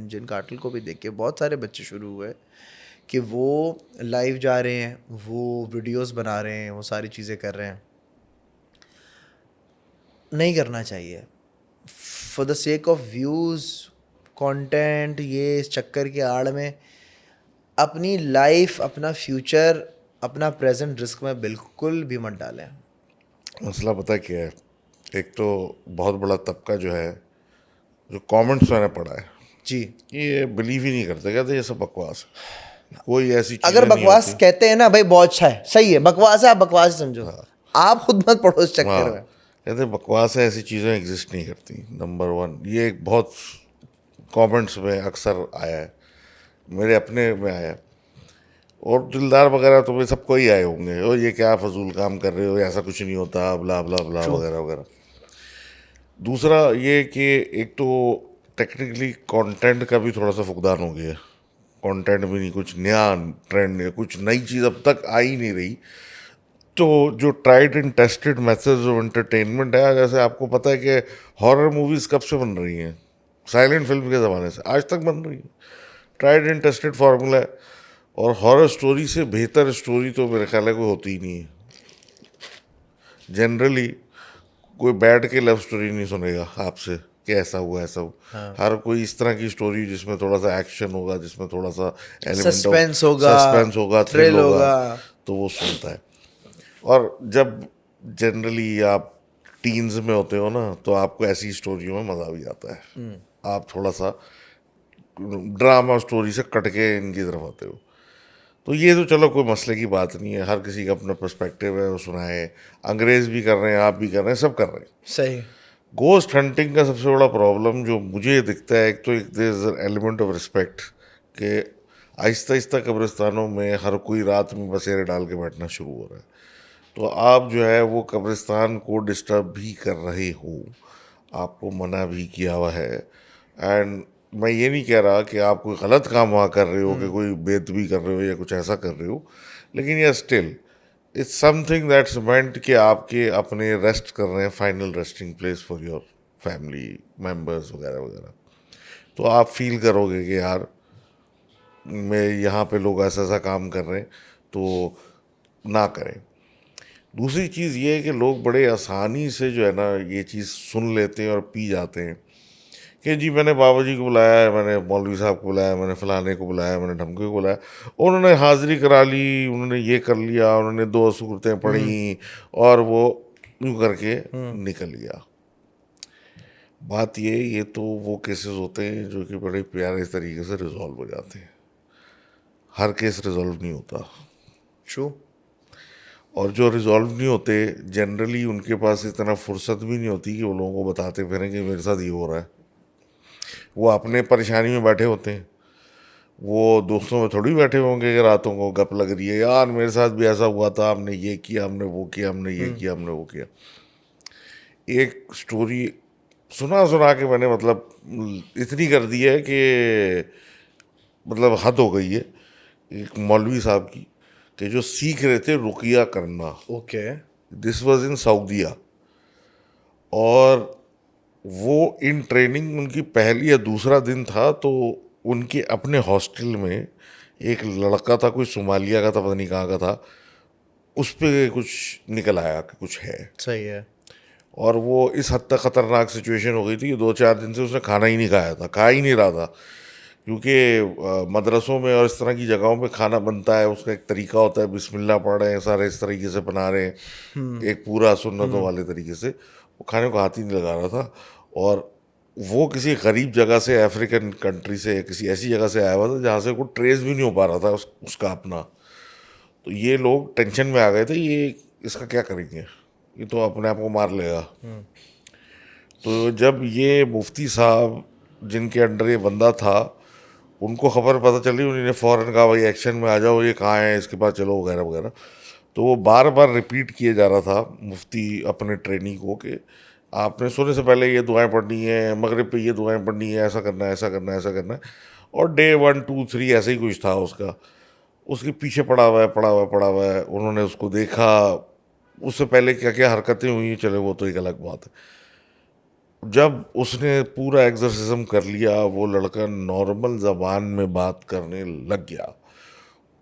जिन काटिल को भी देख के बहुत सारे बच्चे शुरू हुए कि वो लाइव जा रहे हैं, वो वीडियोस बना रहे हैं, वो सारी चीज़ें कर रहे हैं। नहीं करना चाहिए for the sake of views, content, ये इस चक्कर के आड़ में अपनी लाइफ, अपना फ्यूचर, अपना प्रेजेंट रिस्क में बिल्कुल भी मत डालें। मसला पता है क्या है, एक तो बहुत बड़ा तबका जो है, जो कमेंट्स मैंने पढ़ा है, जी, ये बिलीव ही नहीं करते, कहते ये सब बकवास है, कोई ऐसी चीज़ें अगर नहीं बकवास होती। कहते हैं ना भाई, बहुत अच्छा है, सही है, बकवास है, आप बकवास समझो, आप खुद मत पढ़ो इस हाँ, चक्कर में। कहते बकवास है, ऐसी चीज़ें एग्जिस्ट नहीं करती। नंबर वन, ये एक बहुत कमेंट्स में अक्सर आया है, मेरे अपने में आया है। और दिलदार वगैरह तो वे सबको ही आए होंगे, और ये क्या फजूल काम कर रहे हो, ऐसा कुछ नहीं होता, ब्ला ब्ला ब्ला ट्रू। वगैरह वगैरह। दूसरा ये कि एक तो टेक्निकली कंटेंट का भी थोड़ा सा फुकदान हो गया। कंटेंट भी नहीं, कुछ नया ट्रेंड है, कुछ नई चीज़ अब तक आ ही नहीं रही। तो जो tried and tested methods of entertainment है, जैसे आपको पता है कि हॉरर मूवीज़ कब से बन रही हैं, साइलेंट फिल्म के ज़माने से आज तक बन रही है। ट्राइड एंड टेस्टेड फार्मूला है। और हॉरर स्टोरी से बेहतर स्टोरी तो मेरे ख्याल है कोई होती ही नहीं है। जनरली कोई बैठ के लव स्टोरी नहीं सुनेगा आपसे कि ऐसा हुआ ऐसा हुआ। हर कोई इस तरह की स्टोरी जिसमें थोड़ा सा एक्शन होगा, जिसमें थोड़ा सा एलिमेंट ऑफ सस्पेंस होगा, सस्पेंस होगा, थ्रिल थ्रिल होगा, होगा। तो वो सुनता है। और जब जनरली आप टीन्स में होते हो ना, तो आपको ऐसी स्टोरियों में मज़ा भी आता है। आप थोड़ा सा ड्रामा स्टोरी से कट के इनकी तरफ आते हो। तो ये तो चलो कोई मसले की बात नहीं है, हर किसी का अपना पर्सपेक्टिव है, वो सुनाए। अंग्रेज़ भी कर रहे हैं, आप भी कर रहे हैं, सब कर रहे हैं। सही। गोस्ट हंटिंग का सबसे बड़ा प्रॉब्लम जो मुझे दिखता है, एक तो एक एलिमेंट ऑफ रिस्पेक्ट कि आहिस्ता आहिस्ता कब्रिस्तानों में हर कोई रात में बसेरे डाल के बैठना शुरू हो रहा है। तो आप जो है वो कब्रिस्तान को डिस्टर्ब भी कर रहे हो, आपको मना भी किया हुआ है। एंड मैं ये नहीं कह रहा कि आप कोई गलत काम वहाँ कर रहे हो, कि कोई बेदबी कर रहे हो या कुछ ऐसा कर रहे हो, लेकिन यह स्टिल इट्स समथिंग दैट्स मेंट कि आपके अपने रेस्ट कर रहे हैं, final resting place for your family members वगैरह वगैरह। तो आप फील करोगे कि यार मैं यहाँ पे लोग ऐसा ऐसा काम कर रहे हैं, तो ना करें। दूसरी चीज़ ये है कि लोग बड़े आसानी से जो है ना ये चीज़ सुन लेते हैं और पी जाते हैं कि जी मैंने बाबा जी को बुलाया है, मैंने मौलवी साहब को बुलाया, मैंने फलाने को बुलाया, मैंने ढमके को बुलाया, उन्होंने हाज़िरी करा ली, उन्होंने ये कर लिया, उन्होंने 2 सूरतें पढ़ी और वो यूँ करके निकल गया। बात ये तो वो केसेस होते हैं जो कि बड़े प्यारे तरीके से रिजॉल्व हो जाते हैं। हर केस रिजॉल्व नहीं होता। ट्रू। और जो रिजॉल्व नहीं होते जनरली उनके पास इतना फुर्सत भी नहीं होती कि वो लोगों को बताते फिरें कि मेरे साथ ये हो रहा है। वो अपने परेशानी में बैठे होते हैं, वो दोस्तों में थोड़ी बैठे होंगे कि रातों को गप लग रही है, यार मेरे साथ भी ऐसा हुआ था, हमने ये किया, हमने वो किया, हमने ये किया, हमने वो किया। एक स्टोरी सुना सुना के मैंने मतलब इतनी कर दी है कि मतलब हद हो गई है। एक मौलवी साहब की कि जो सीख रहे थे रुकिया करना, ओके। दिस वाज इन सऊदीया, और वो इन ट्रेनिंग उनकी पहली या दूसरा दिन था, तो उनके अपने हॉस्टल में एक लड़का था, कोई सोमालिया का था, पता नहीं कहाँ का था, उस पे कुछ निकल आया कि कुछ है। सही है। और वो इस हद तक खतरनाक सिचुएशन हो गई थी कि 2-4 दिन से उसने खाना ही नहीं खाया था, खा ही नहीं रहा था, क्योंकि मदरसों में और इस तरह की जगहों पे खाना बनता है, उसका एक तरीका होता है, बिस्मिल्लाह पढ़ रहे हैं सारे, इस तरीके से बना रहे हैं, एक पूरा सुन्नतों वाले तरीके से, वो खाने को हाथ ही नहीं लगा रहा था। और वो किसी गरीब जगह से, अफ्रीकन कंट्री से, किसी ऐसी जगह से आया हुआ था जहाँ से कोई ट्रेस भी नहीं हो पा रहा था उसका अपना। तो ये लोग टेंशन में आ गए थे, ये इसका क्या करेंगे, ये तो अपने आप को मार लेगा। तो जब ये मुफ्ती साहब जिनके अंडर ये बंदा था, उनको खबर पता चली, उन्होंने फ़ौरन कहा भाई एक्शन में आ जाओ, ये कहाँ है, इसके पास चलो, वगैरह वगैरह। तो वो बार बार रिपीट किए जा रहा था मुफ्ती अपने ट्रेनी को कि आपने सोने से पहले ये दुआएं पढ़नी है, मगरिब पे ये दुआएं पढ़नी है, ऐसा करना है, ऐसा करना है, ऐसा करना है। और डे 1 2 3 ऐसे ही कुछ था उसका, उसके पीछे पड़ा हुआ है, पड़ा हुआ है, पड़ा हुआ है। उन्होंने उसको देखा, उससे पहले क्या क्या हरकतें हुई, चले वो तो एक अलग बात है। जब उसने पूरा एग्जorcism कर लिया, वो लड़का नॉर्मल ज़बान में बात करने लग गया,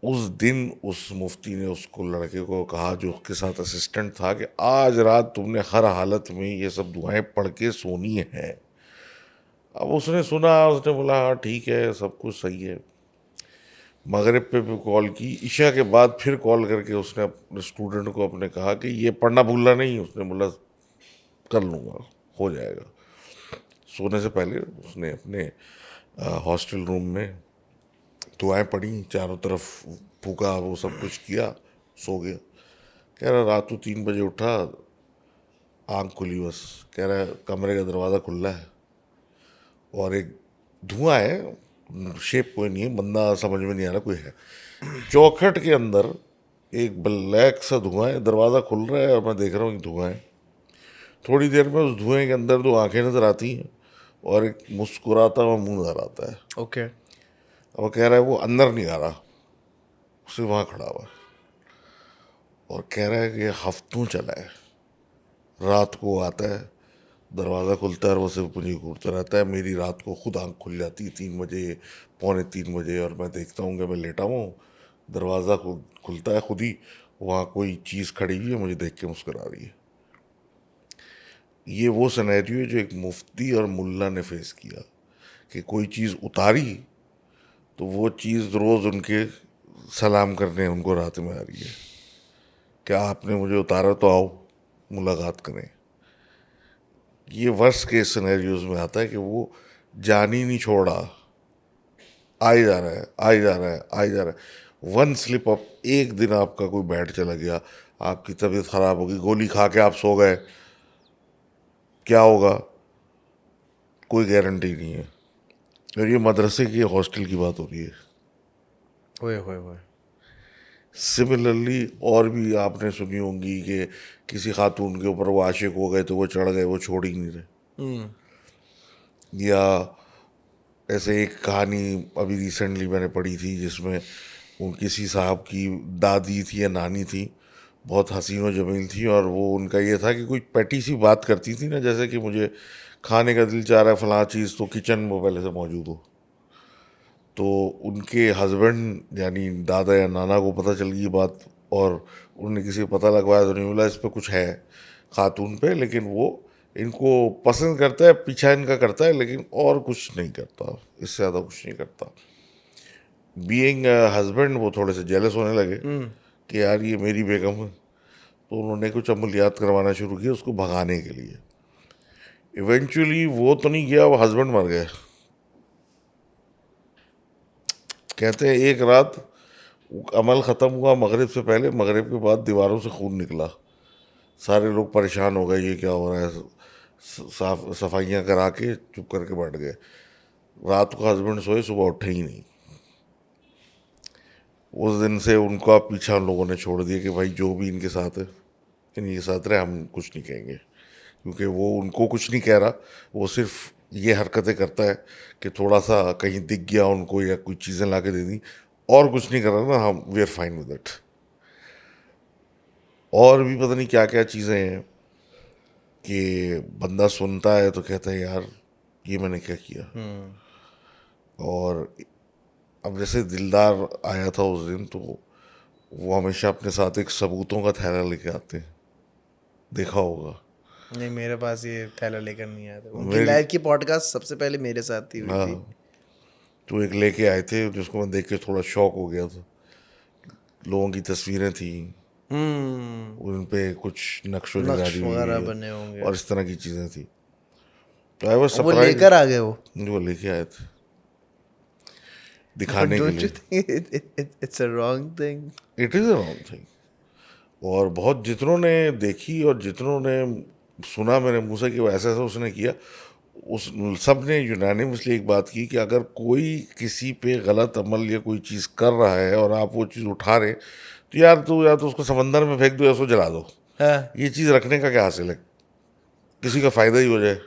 उस दिन उस मुफ्ती ने उसको, लड़के को कहा जो उसके साथ असिस्टेंट था, कि आज रात तुमने हर हालत में ये सब दुआएं पढ़ के सोनी है। अब उसने सुना, उसने बोला हाँ ठीक है, सब कुछ सही है। मगरिब पे भी कॉल की, इशा के बाद फिर कॉल करके उसने अपने स्टूडेंट को अपने कहा कि ये पढ़ना भूलना नहीं। उसने बोला कर लूँगा, हो जाएगा। सोने से पहले उसने अपने हॉस्टल रूम में दुआएं पढ़ी, चारों तरफ फूका, वो सब कुछ किया, सो गया। कह रहा रात को 3 बजे उठा, आँख खुली बस, कह रहा है कमरे का दरवाज़ा खुला है और एक धुआं है, शेप कोई नहीं है, बंदा समझ में नहीं आ रहा कोई है। चौखट के अंदर एक ब्लैक सा धुआं है, दरवाज़ा खुल रहा है और मैं देख रहा हूँ कि धुआं है। थोड़ी देर में उस धुएं के अंदर 2 आंखें नजर आती हैं और एक मुस्कुराता हुआ मुंह नजर आता है। ओके। अब वो कह रहा है वो अंदर नहीं आ रहा, सिर्फ वहाँ खड़ा हुआ है, और कह रहा है कि हफ्तों चला है, रात को आता है, दरवाज़ा खुलता है और वो सिर्फ मुझे घूरता रहता है। मेरी रात को खुद आंख खुल जाती है 3 बजे, पौने 3 बजे, और मैं देखता हूँ कि मैं लेटा हूँ, दरवाज़ा खुलता है खुद ही, वहाँ कोई चीज़ खड़ी हुई है, मुझे देख के मुस्कुरा रही है। ये वो सिनेरियो है जो एक मुफ्ती और मुल्ला ने फेस किया, कि कोई चीज़ उतारी तो वो चीज़ रोज़ उनके सलाम करने उनको रात में आ रही है, क्या आपने मुझे उतारा तो आओ मुलाकात करें। ये वर्स्ट केस सिनेरियोज में आता है कि वो जान ही नहीं छोड़ा, आ ही जा रहा है, आ ही जा रहा है, आ ही जा रहा है। वन स्लिप अप, एक दिन आपका कोई बैठ चला गया, आपकी तबीयत ख़राब होगी, गोली खा के आप सो गए, क्या होगा कोई गारंटी नहीं है। और ये मदरसे की हॉस्टल की बात हो रही है। ओए होए होए। सिमिलरली और भी आपने सुनी होंगी कि किसी खातून के ऊपर वो आशिक हो गए तो वो चढ़ गए, वो छोड़ ही नहीं रहे। या ऐसे एक कहानी अभी रिसेंटली मैंने पढ़ी थी जिसमें वो किसी साहब की दादी थी या नानी थी, बहुत हसीन व जमील थी, और वो उनका ये था कि कोई पेटी सी बात करती थी ना, जैसे कि मुझे खाने का दिल चाह रहा है फलां चीज़, तो किचन में पहले से मौजूद हो। तो उनके हस्बैंड यानी दादा या नाना को पता चल गई बात, और उन्होंने किसी को पता लगवाया तो नहीं, बोला इस पर कुछ है खातून पे, लेकिन वो इनको पसंद करता है, पीछा इनका करता है, लेकिन और कुछ नहीं करता, इससे ज़्यादा कुछ नहीं करता। बीइंग हस्बैंड वो थोड़े से जेलस होने लगे कि यार ये मेरी बेगम है, तो उन्होंने कुछ अमलियात करवाना शुरू किया उसको भगाने के लिए। इवेंचुअली वो तो नहीं गया, वो हस्बैंड मर गए। कहते हैं एक रात अमल ख़त्म हुआ मगरिब से पहले, मगरिब के बाद दीवारों से खून निकला, सारे लोग परेशान हो गए, ये क्या हो रहा है, साफ सफाइयाँ करा के चुप करके बैठ गए। रात को हस्बैंड सोए, सुबह उठे ही नहीं। उस दिन से उनका पीछा उन लोगों ने छोड़ दिया कि भाई जो भी इनके साथ है, इनके साथ रहे, हम कुछ नहीं कहेंगे, क्योंकि वो उनको कुछ नहीं कह रहा, वो सिर्फ ये हरकतें करता है कि थोड़ा सा कहीं दिख गया उनको या कोई चीज़ें ला के दे दी, और कुछ नहीं कर रहा ना, हम we are fine with it. और भी पता नहीं क्या क्या चीज़ें हैं कि बंदा सुनता है तो कहता है यार ये मैंने क्या किया। और अब जैसे दिलदार आया था उस दिन, तो वो हमेशा अपने साथ एक सबूतों का थैला लेके आते हैं, देखा होगा। नहीं, मेरे पास ये थैला लेकर नहीं आया था। उनकी मेरी लाइव की पॉडकास्ट सबसे पहले मेरे साथ ही हुई थी। हाँ, तो एक लेके आए थे जिसको मैं देख के थोड़ा शॉक हो गया था। लोगों की तस्वीरें थी, उन पे कुछ नक्शो नक्श निगारी हुई वगैरह है बने होंगे। और इस तरह की चीज़ें थी। तो आई वॉज वो सरप्राइज। लेकर आ गए वो। वो लेके आए थे दिखाने के डोंट यू लिए। Think it's a wrong thing? It is a wrong thing. और बहुत जितनों ने देखी और जितनों ने सुना मेरे मुंह से कि वो ऐसा ऐसा उसने किया, उस सब ने यूनानिमसली एक बात की कि अगर कोई किसी पे गलत अमल या कोई चीज़ कर रहा है और आप वो चीज़ उठा रहे, तो या तो उसको समंदर में फेंक दो या उसको जला दो। हाँ, ये चीज़ रखने का क्या हासिल है, किसी का फ़ायदा ही हो जाए।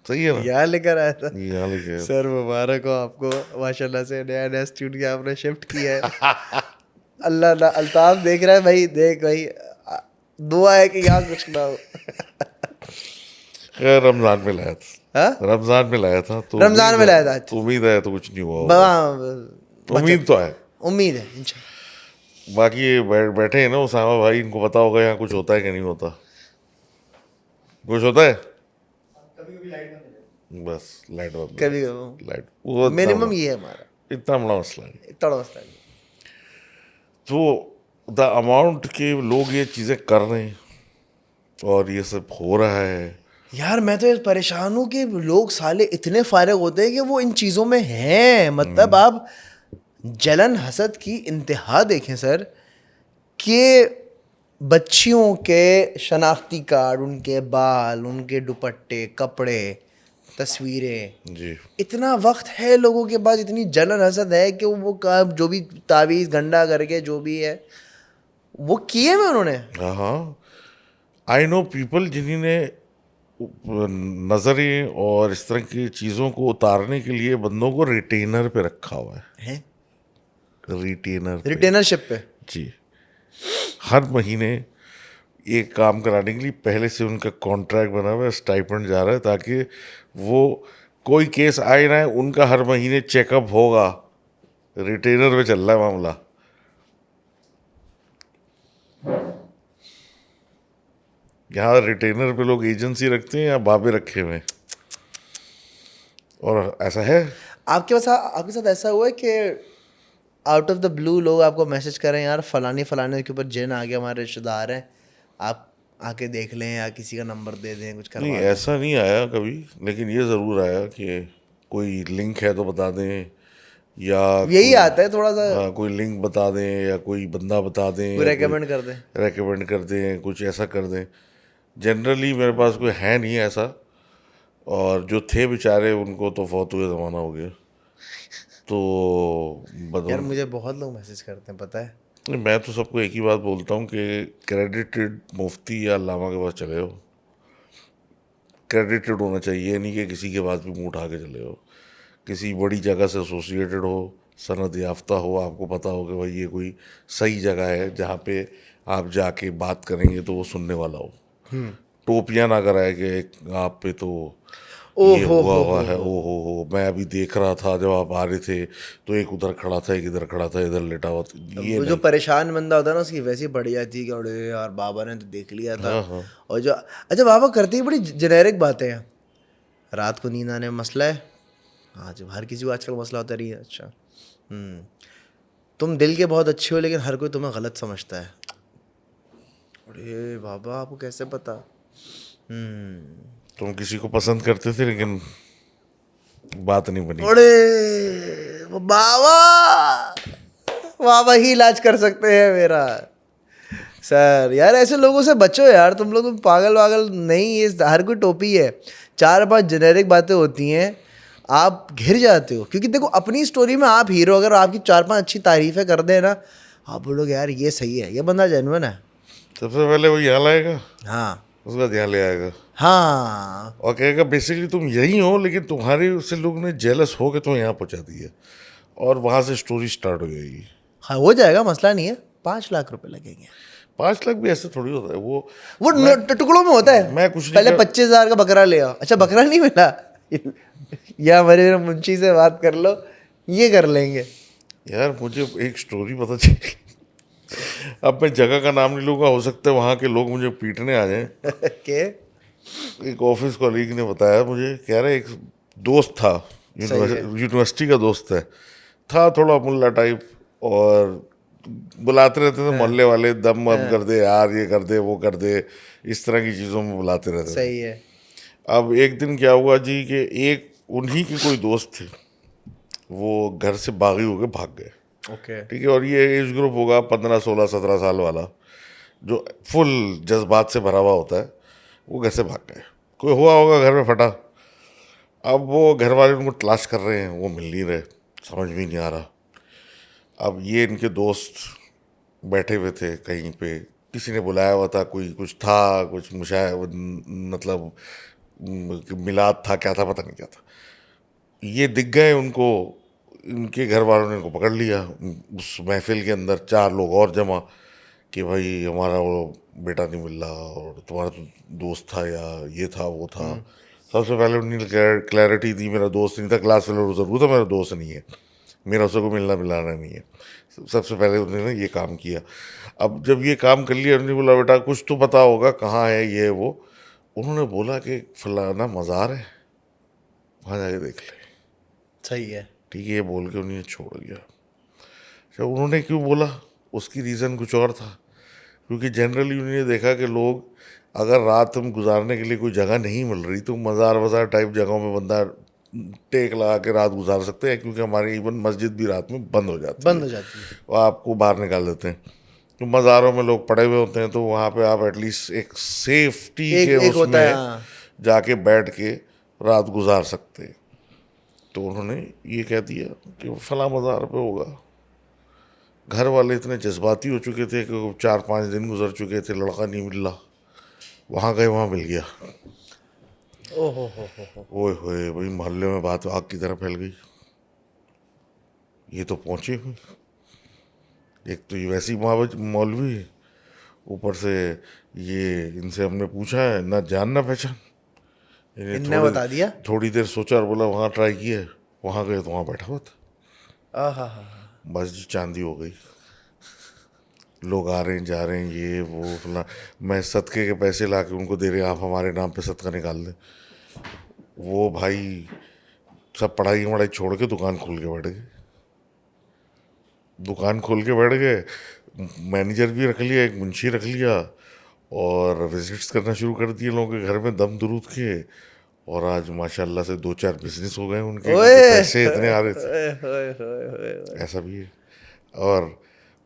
सही है ना। यहाँ लेकर आया था। ये यहाँ लेके आए। सर मुबारक हो आपको, माशाल्लाह से नया नया स्टूडियो आपने शिफ्ट किया है। अल्लाह ना अल्ताफ देख रहा है भाई, देख भाई, दुआ है कि यहाँ कुछ ना हो। खैर रमज़ान में लाया था। हाँ, रमज़ान में लाया था तो रमजान में लाया था। तो उम्मीद है तो कुछ नहीं हुआ होगा। उम्मीद तो है। उम्मीद है इंशाल्लाह। बाकी ये बैठे हैं ना उसामा भाई, इनको पता होगा यहाँ कुछ होता है कि नहीं होता। कुछ होता है, बस लाइट बंद। कभी लाइट वो मिनिमम ये है हमारा, इतना बड़ा मसला नहीं। इतना मसला नहीं। तो द अमाउंट के लोग ये चीज़ें कर रहे हैं और ये सब हो रहा है। यार मैं तो ये परेशान हूँ कि लोग साले इतने फारिग होते हैं कि वो इन चीज़ों में हैं। मतलब आप जलन हसद की इंतहा देखें सर, कि बच्चियों के शनाख्ती कार्ड, उनके बाल, उनके दुपट्टे, कपड़े, तस्वीरें, जी इतना वक्त है लोगों के पास, इतनी जलन हसद है कि वो जो भी तावीज़ गंडा करके जो भी है वो किए में उन्होंने। हाँ हाँ, आई नो पीपल जिन्होंने नज़रें और इस तरह की चीज़ों को उतारने के लिए बंदों को रिटेनर पे रखा हुआ है। हैं रिटेनर पे। रिटेनरशिप पे। जी, हर महीने एक काम कराने के लिए पहले से उनका कॉन्ट्रैक्ट बना हुआ है, स्टाइपेंड जा रहा है, ताकि वो कोई केस आए ना, उनका हर महीने चेकअप होगा। रिटेनर पे चल रहा है मामला। यहाँ रिटेनर पे लोग एजेंसी रखते हैं या बाबे रखे हुए हैं, और ऐसा है। आपके साथ ऐसा हुआ है कि आउट ऑफ द ब्लू लोग आपको मैसेज करें, यार फलानी फलाने के ऊपर जिन आ गया, हमारे रिश्तेदार हैं, आप आके देख लें, या किसी का नंबर दे दें, कुछ नहीं, करवा दें? ऐसा नहीं आया कभी, लेकिन ये ज़रूर आया कि कोई लिंक है तो बता दें, या यही आता है थोड़ा सा, हाँ कोई लिंक बता दें, या कोई बंदा बता दें, कोई या रेकमेंड कर दें। रेकमेंड कर दें, कुछ ऐसा कर दें। जनरली मेरे पास कोई है नहीं ऐसा, और जो थे बेचारे उनको तो फौत हुए ज़माना हो गया। तो यार बदल मुझे बहुत लोग मैसेज करते हैं, पता है। मैं तो सबको एक ही बात बोलता हूँ कि क्रेडिटेड मुफ्ती या अल्लामा के पास चले हो। क्रेडिटेड होना चाहिए, नहीं कि किसी के पास भी मुंह उठा के चले हो। किसी बड़ी जगह से एसोसिएटेड हो, सनद याफ्ता हो, आपको पता हो कि भाई ये कोई सही जगह है जहाँ पे आप जाके बात करेंगे तो वो सुनने वाला हो। टोपियाँ ना कराए कि आप पे तो ओ ये हो हुआ हो हुआ हो है। ओ हो, मैं अभी देख रहा था जब आप आ रहे थे तो एक उधर खड़ा था, एक इधर खड़ा था, इधर लेटा हुआ था। ये वो जो नहीं। परेशान बंदा होता है ना, उसकी वैसी बढ़ जाती है कि अरे यार बाबा ने तो देख लिया था। हाँ हाँ, और जो अच्छा, बाबा करते ही बड़ी जेनेरिक बातें हैं। रात को नींद आने में मसला है। हाँ जी, हर किसी को आजकल मसला होता रही है। अच्छा, तुम दिल के बहुत अच्छे हो लेकिन हर कोई तुम्हें गलत समझता है। अरे बाबा, आपको कैसे पता? तुम किसी को पसंद करते थे लेकिन बात नहीं बनी। अरे वो बाबा, बाबा ही इलाज कर सकते हैं मेरा। सर यार ऐसे लोगों से बचो यार, तुम लोग पागल वागल नहीं, ये हर कोई टोपी है। 4-5 जेनेरिक बातें होती हैं, आप घिर जाते हो। क्योंकि देखो, अपनी स्टोरी में आप हीरो, अगर आपकी 4-5 अच्छी तारीफें कर दें ना, आप बोलोगे यार ये सही है, ये बंदा जेन्युइन है। सबसे पहले वो यहाँ लाएगा, हाँ उसका ध्यान ले आएगा हाँ, और कहेगा बेसिकली तुम यही हो, लेकिन तुम्हारे उससे लोग ने जेलस हो के तुम्हें यहाँ पहुँचा दिया, और वहाँ से स्टोरी स्टार्ट हो जाएगी। हाँ हो जाएगा, मसला नहीं है। 5 लाख रुपए लगेंगे। 5 लाख भी ऐसे थोड़ी होता है वो टुकड़ों में होता है। मैं कुछ नहीं पहले कर- 25,000 का बकरा ले आओ, अच्छा बकरा नहीं मिला या हमारे मुंशी से बात कर लो, ये कर लेंगे। यार मुझे एक स्टोरी पता चली। अब मैं जगह का नाम नहीं लूंगा, हो सकता है वहाँ के लोग मुझे पीटने आ जाएं। के एक ऑफिस कॉलीग ने बताया मुझे, कह रहे एक दोस्त था, सही है। यूनिवर्सिटी का दोस्त है, था थोड़ा मुल्ला टाइप, और बुलाते रहते थे मोहल्ले वाले, दम वम कर दे यार, ये कर दे वो कर दे, इस तरह की चीज़ों में बुलाते रहते थे। सही है। अब एक दिन क्या हुआ जी कि एक उन्हीं के कोई दोस्त थे, वो घर से बागी होके भाग गए। ओके। ठीक है, और ये एज ग्रुप होगा 15 16 17 साल वाला, जो फुल जज्बात से भरा हुआ होता है, वो घर से भाग गए। कोई हुआ होगा घर में फटा। अब वो घर वाले उनको तलाश कर रहे हैं, वो मिल नहीं रहे, समझ भी नहीं आ रहा। अब ये इनके दोस्त बैठे हुए थे कहीं पे, किसी ने बुलाया हुआ था, कोई कुछ था, कुछ मतलब मिलाद था, क्या था पता नहीं क्या था। ये दिख गए उनको, इनके घर वालों ने इनको पकड़ लिया। उस महफिल के अंदर 4 लोग और जमा, कि भाई हमारा वो बेटा नहीं मिल रहा, और तुम्हारा तो दोस्त था, या ये था वो था। सबसे पहले उन्होंने क्लैरिटी दी, मेरा दोस्त नहीं था, क्लास फेलो ज़रूर था, मेरा दोस्त नहीं है, मेरा उससे कोई मिलना मिलाना नहीं है। सबसे पहले उन्होंने ये काम किया। अब जब ये काम कर लिया, उन्होंने बोला बेटा कुछ तो पता होगा, कहाँ है ये वो। उन्होंने बोला कि फलाना मज़ार है, वहाँ जाके देख ले। सही है। ठीक है, ये बोल के उन्हें छोड़ दिया। अच्छा, उन्होंने क्यों बोला, उसकी रीज़न कुछ और था। क्योंकि जनरली उन्होंने देखा कि लोग, अगर रात में गुजारने के लिए कोई जगह नहीं मिल रही, तो मज़ार वज़ार टाइप जगहों में बंदा टेक लगा के रात गुजार सकते हैं, क्योंकि हमारी इवन मस्जिद भी रात में बंद हो जाती बंद है, हो जाती है। वो आपको बाहर निकाल देते हैं। तो मज़ारों में लोग पड़े हुए होते हैं, तो वहाँ पे आप एटलीस्ट एक सेफ्टी एक के एक होता है, उसमें हाँ। जाके बैठ के रात गुजार सकते हैं। तो उन्होंने ये कह दिया कि वो फला मज़ार पे होगा। घर वाले इतने जज्बाती हो चुके थे कि 4 5 दिन गुजर चुके थे, लड़का नहीं मिल रहा। वहाँ गए, वहाँ मिल गया। ओहो हो। ओए होए भाई, मोहल्ले में बात आग की तरह फैल गई। ये तो पहुंचे हुए, एक तो ये वैसी मौलवी, ऊपर से ये, इनसे हमने पूछा है ना जान ना पहचान। इन्हें इनने बता दिया। थोड़ी देर सोचा और बोला वहाँ ट्राई किया, वहाँ गए तो वहाँ बैठा हुआ था। आहा हा। बस जी चांदी हो गई। लोग आ रहे हैं जा रहे हैं, ये वो फला। मैं सदके के पैसे ला के उनको दे रहे, आप हमारे नाम पे सदका निकाल दें। वो भाई सब पढ़ाई वढ़ाई छोड़ के दुकान खोल के बैठ गए। दुकान खोल के बैठ गए, मैनेजर भी रख लिया, एक मुंशी रख लिया, और विजिट्स करना शुरू कर दिए लोगों के घर में दम दुरूद के। और आज माशाल्लाह से 2 4 बिजनेस हो गए उनके, ओए क्योंकि पैसे इतने आ रहे थे। ओए। ऐसा भी है। और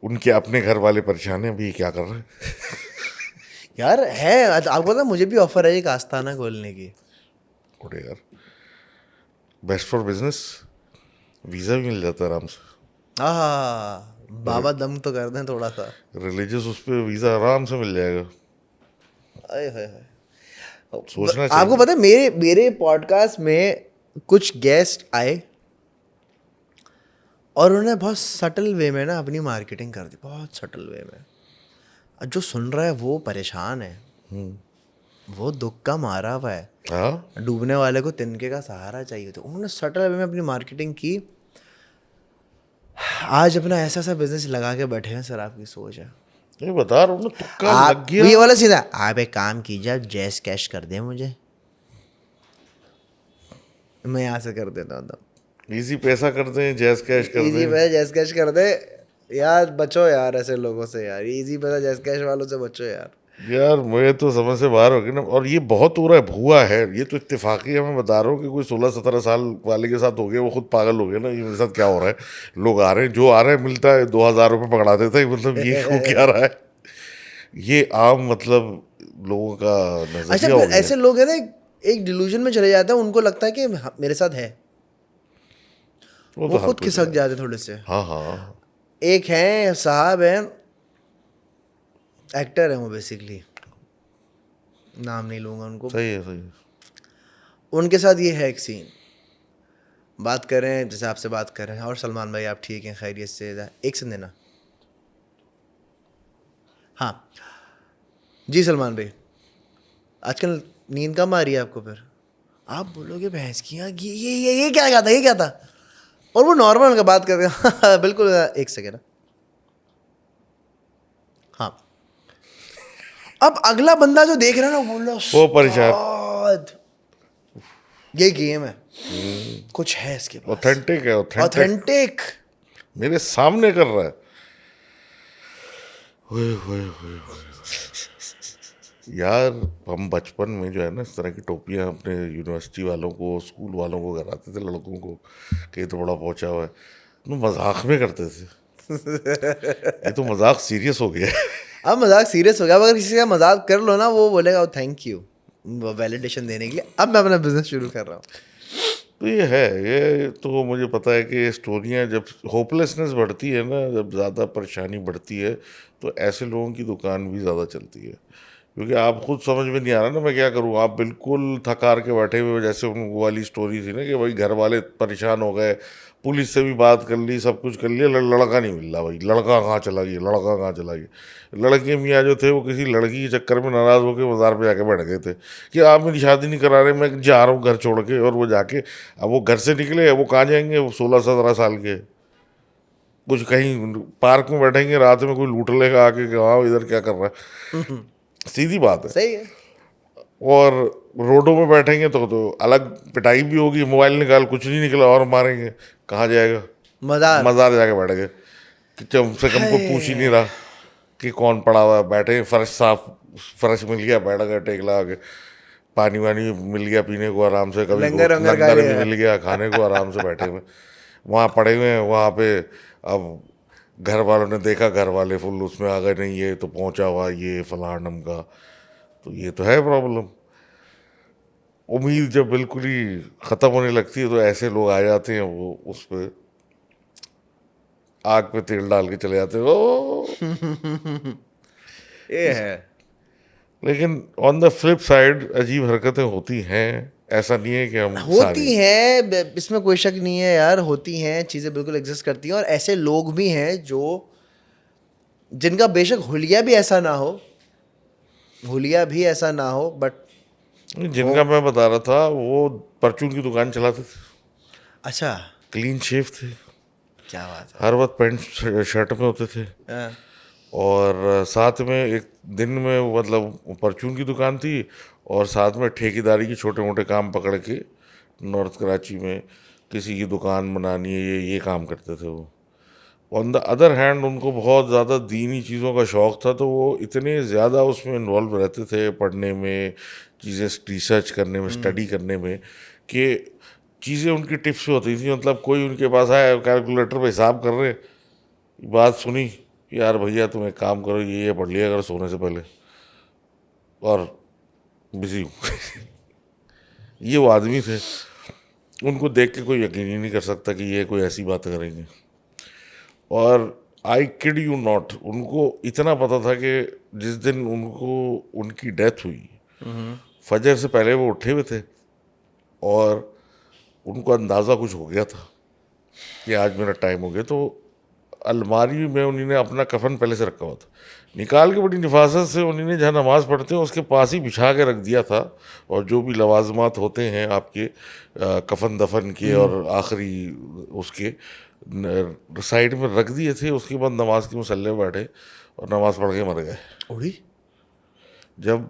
उनके अपने घर वाले परेशान हैं, अभी ये क्या कर रहे हैं। यार है, आपको पता है, मुझे भी ऑफर है एक आस्थाना खोलने की। अरे यार, बेस्ट फॉर बिजनेस, वीज़ा भी मिल जाता है आराम से। बाबा दम तो कर दें थोड़ा सा। रिलीजियस उस पर वीज़ा आराम से मिल जाएगा। आए हाय हाय। सोचना आपको चाहिए। पता है, मेरे मेरे पॉडकास्ट में कुछ गेस्ट आए और उन्होंने बहुत सटल वे में ना अपनी मार्केटिंग कर दी, बहुत सटल वे में। और जो सुन रहा है वो परेशान है, वो दुख का मारा हुआ है। हाँ, डूबने वाले को तिनके का सहारा चाहिए, तो उन्होंने सटल वे में अपनी मार्केटिंग की। आज अपना ऐसा सा बिजनेस लगा के बैठे हैं सर, आपकी सोच है। ये बता रहा हूँ ना, तुक्का लग आप गया। ये वाला सीधा, आप एक काम कीजिए, आप जैस कैश कर दें मुझे, मैं यहाँ से कर देता हूँ। इजी पैसा कर दें, जैज कैश कर इजी दें। पैसा जैस कैश कर दे। यार बचो यार ऐसे लोगों से, यार इजी पैसा जैस कैश वालों से बचो यार। यार मुझे तो समझ से बाहर हो गई ना। और ये बहुत हो रहा है, हुआ है, ये तो इत्तेफाकी है। मैं बता रहा हूँ कि कोई 16 17 साल वाले के साथ हो गया, वो खुद पागल हो गया ना, ये मेरे साथ क्या हो रहा है। लोग आ रहे हैं, जो आ रहे हैं मिलता है, 2000 रुपये पकड़ा देता है, मतलब ये हो क्या रहा है। ये आम मतलब लोगों का अच्छा, नजरिया हो फिर गया ऐसे लोग है ना, एक डिल्यूजन में चले जाते हैं, उनको लगता है कि हाँ, मेरे साथ है, वो वो तो हर खुद कोई खिसक है। जाते थोड़े से। हाँ हाँ। एक हैं साहब हैं, एक्टर हैं वो बेसिकली, नाम नहीं लूंगा उनको। सही है, सही है। उनके साथ ये है एक सीन, बात कर रहे हैं जैसे आपसे बात कर रहे हैं, और सलमान भाई आप ठीक हैं, खैरियत से, एक से देना, हाँ जी सलमान भाई, आजकल नींद कम आ रही है आपको? फिर आप बोलोगे भैंस की आँख, ये क्या था, ये क्या था? और वो नॉर्मल का बात कर रहे हैं। बिल्कुल, एक सेकेंड। हाँ, अब अगला बंदा जो देख रहा है ना, बोल रहा वो परेशान। उस्ताद, ये गेम है, कुछ है इसके पास, ऑथेंटिक है, ऑथेंटिक। ऑथेंटिक। मेरे सामने कर रहा है। ओए होए होए होए। यार हम बचपन में जो है ना इस तरह की टोपियां अपने यूनिवर्सिटी वालों को, स्कूल वालों को कराते थे, लड़कों को, कि ये तो बड़ा पहुंचा हुआ है, तो मजाक में करते थे। ये तो मजाक सीरियस हो गया है। अब मजाक सीरियस हो गया। अब अगर किसी का मजाक कर लो ना, वो बोलेगा थैंक यू वैलिडेशन देने के लिए, अब मैं अपना बिजनेस शुरू कर रहा हूँ। तो ये है, ये तो मुझे पता है कि ये स्टोरियाँ जब होपलेसनेस बढ़ती है ना, जब ज़्यादा परेशानी बढ़ती है, तो ऐसे लोगों की दुकान भी ज़्यादा चलती है। क्योंकि आप खुद समझ में नहीं आ रहा ना मैं क्या करूँ, आप बिल्कुल थकार के बैठे हुए, जैसे वो वाली स्टोरी थी ना कि भाई घर वाले परेशान हो गए, पुलिस से भी बात कर ली, सब कुछ कर लिया, लड़का नहीं मिल रहा, भाई लड़का कहाँ चला गया, लड़का कहाँ चला गया। लड़के मियाँ जो थे वो किसी लड़की के चक्कर में नाराज़ होकर बाजार पे जाके बैठ गए थे कि आप मेरी शादी नहीं करा रहे, मैं जा रहा हूँ घर छोड़ के। और वो जाके, अब वो घर से निकले, वो कहाँ जाएंगे, वो 16-17 साल के, कुछ कहीं पार्क में बैठेंगे, रात में कोई लूट लेगा आके कि हाँ इधर क्या कर रहा है, सीधी बात है। सही है। और रोडों में बैठेंगे तो अलग पिटाई भी होगी, मोबाइल निकाल, कुछ नहीं निकला और मारेंगे, कहाँ जाएगा, मजार। मज़ार जाके बैठ गए कि कम से कम कोई पूछ ही नहीं रहा हाय। कि कौन पड़ा हुआ है, बैठे, फर्श साफ, फर्श मिल गया, बैठ गए टेक लगा के, पानी वानी मिल गया पीने को आराम से, कभी लंगर वंगर खा लंगर भी लिया। मिल गया खाने को, आराम से बैठे हुए वहाँ पड़े हुए हैं वहाँ पे। अब घर वालों ने देखा, घर वाले फुल उसमें आ गए, नहीं ये तो पहुंचा हुआ, ये फलानम का, तो ये तो है प्रॉब्लम। उम्मीद जब बिल्कुल ही ख़त्म होने लगती है तो ऐसे लोग आ जाते हैं, वो उस पर आग पे तेल डाल के चले जाते हैं ओ। ये है। लेकिन ऑन द फ्लिप साइड अजीब हरकतें होती हैं, ऐसा नहीं है कि हम सारी। होती हैं, इसमें कोई शक नहीं है यार, होती हैं चीज़ें, बिल्कुल एग्जिस्ट करती हैं। और ऐसे लोग भी हैं जो, जिनका बेशक हुलिया भी ऐसा ना हो, हुलिया भी ऐसा ना हो, बट वो, जिनका मैं बता रहा था वो परचून की दुकान चलाते थे, अच्छा, क्लीन शेव थे, क्या बात है। हर वक्त पैंट शर्ट में होते थे। हाँ। और साथ में एक दिन में, मतलब परचून की दुकान थी और साथ में ठेकेदारी के छोटे मोटे काम पकड़ के नॉर्थ कराची में किसी की दुकान बनानी है, ये काम करते थे वो। ऑन द अदर हैंड उनको बहुत ज़्यादा दीनी चीज़ों का शौक़ था, तो वो इतने ज़्यादा उसमें इन्वॉल्व रहते थे, पढ़ने में, चीज़ें रिसर्च करने में, स्टडी करने में, कि चीज़ें उनकी टिप्स होती थी। मतलब कोई उनके पास आया, कैलकुलेटर पे हिसाब कर रहे, बात सुनी, यार भैया तुम एक काम करो, ये पढ़ लिया अगर सोने से पहले, और बिजी हूँ। ये वो आदमी थे, उनको देख के कोई यकीन ही नहीं कर सकता कि ये कोई ऐसी बात करेंगे। और आई किड यू नॉट, उनको इतना पता था कि जिस दिन उनको उनकी डेथ हुई, फजर से पहले वो उठे हुए थे और उनको अंदाज़ा कुछ हो गया था कि आज मेरा टाइम हो गया। तो अलमारी में उन्होंने अपना कफन पहले से रखा हुआ था, निकाल के बड़ी निफासत से उन्होंने जहाँ नमाज़ पढ़ते हैं उसके पास ही बिछा के रख दिया था। और जो भी लवाजमात होते हैं आपके कफन दफन के और आखिरी उसके, साइड में रख दिए थे। उसके बाद नमाज के मुसल्ले पे बैठे और नमाज पढ़ के मर गए। उड़ी। जब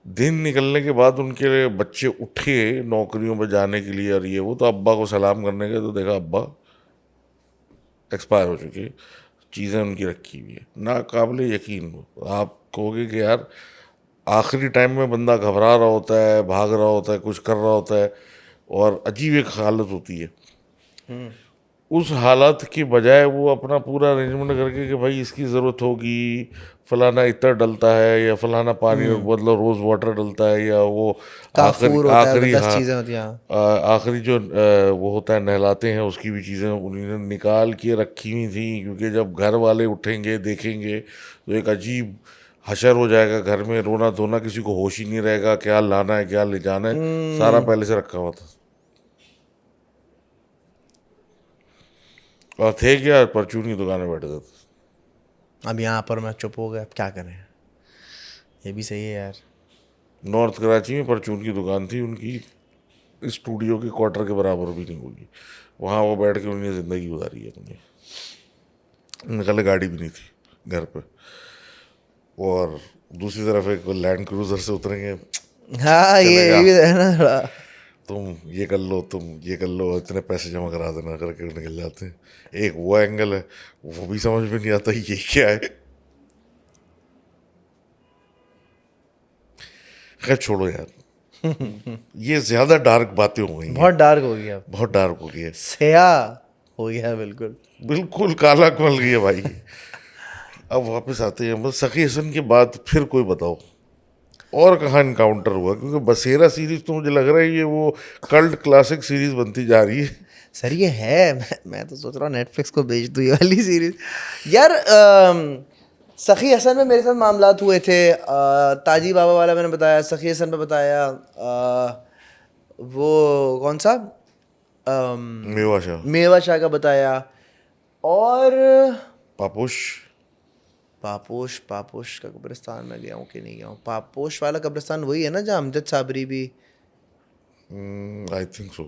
दिन निकलने के बाद उनके बच्चे उठे नौकरियों पर जाने के लिए और ये वो, तो अब्बा को सलाम करने गए तो देखा अब्बा एक्सपायर हो चुके, चीज़ें उनकी रखी हुई है। नाकाबिले यकीन, आप कहोगे कि यार आखिरी टाइम में बंदा घबरा रहा होता है, भाग रहा होता है, कुछ कर रहा होता है और अजीब एक हालत होती है, उस हालत की बजाय वो अपना पूरा अरेंजमेंट करके कि भाई इसकी ज़रूरत होगी, फलाना इतना डलता है या फलाना पानी मतलब रोज़ वाटर डलता है, या वो आखिरी काफूर होता है, आखिरी 10 हाँ चीज़ें होती हैं। आखिरी जो वो होता है नहलाते हैं, उसकी भी चीज़ें उन्होंने निकाल के रखी हुई थी। क्योंकि जब घर वाले उठेंगे देखेंगे तो एक अजीब हशर हो जाएगा घर में, रोना धोना, किसी को होश ही नहीं रहेगा, क्या लाना है क्या ले जाना है, सारा पहले से रखा हुआ था। और थे क्या, परचून की दुकान में बैठे थे। अब यहाँ पर मैं चुप हो गया, अब क्या करें। ये भी सही है यार। नॉर्थ कराची में परचून की दुकान थी उनकी, स्टूडियो के क्वार्टर के बराबर भी नहीं होगी। वहाँ वो बैठ के उन्होंने ज़िंदगी गुजारी है अपनी। निकले गाड़ी भी नहीं थी घर पे। और दूसरी तरफ एक लैंड क्रूजर से उतरेंगे, हाँ ये चलेगा, भी है ना थोड़ा। तुम ये कर लो, तुम ये कर लो, इतने पैसे जमा करा देना करके निकल जाते हैं। एक वो एंगल है, वो भी समझ में नहीं आता ये क्या है। खैर छोड़ो यार, ये ज्यादा डार्क बातें हो गई हैं। बहुत डार्क हो गया, बहुत डार्क हो गई है, स्याह हो गया बिल्कुल। बिल्कुल काला कमल गई है भाई। अब वापस आते हैं, बस सखी हसन के बाद फिर कोई बताओ और कहाँ इनकाउंटर हुआ, क्योंकि बसेरा सीरीज तो मुझे लग रहा है ये वो कल्ट क्लासिक सीरीज बनती जा रही है। सर ये है, मैं तो सोच रहा हूँ नेटफ्लिक्स को बेच दूँ ये वाली सीरीज यार। सखी हसन में मेरे साथ मामलात हुए थे। ताजी बाबा वाला मैंने बताया, सखी हसन पे बताया, वो कौन सा, मेवा शाह, मेवा शाह का बताया, और पापोश। पापोश, पापोश का कब्रिस्तान में गया हूँ कि नहीं गया हूँ। पापोश वाला कब्रिस्तान वही है ना जहाँ अमजद साबरी भी, आई थिंक सो।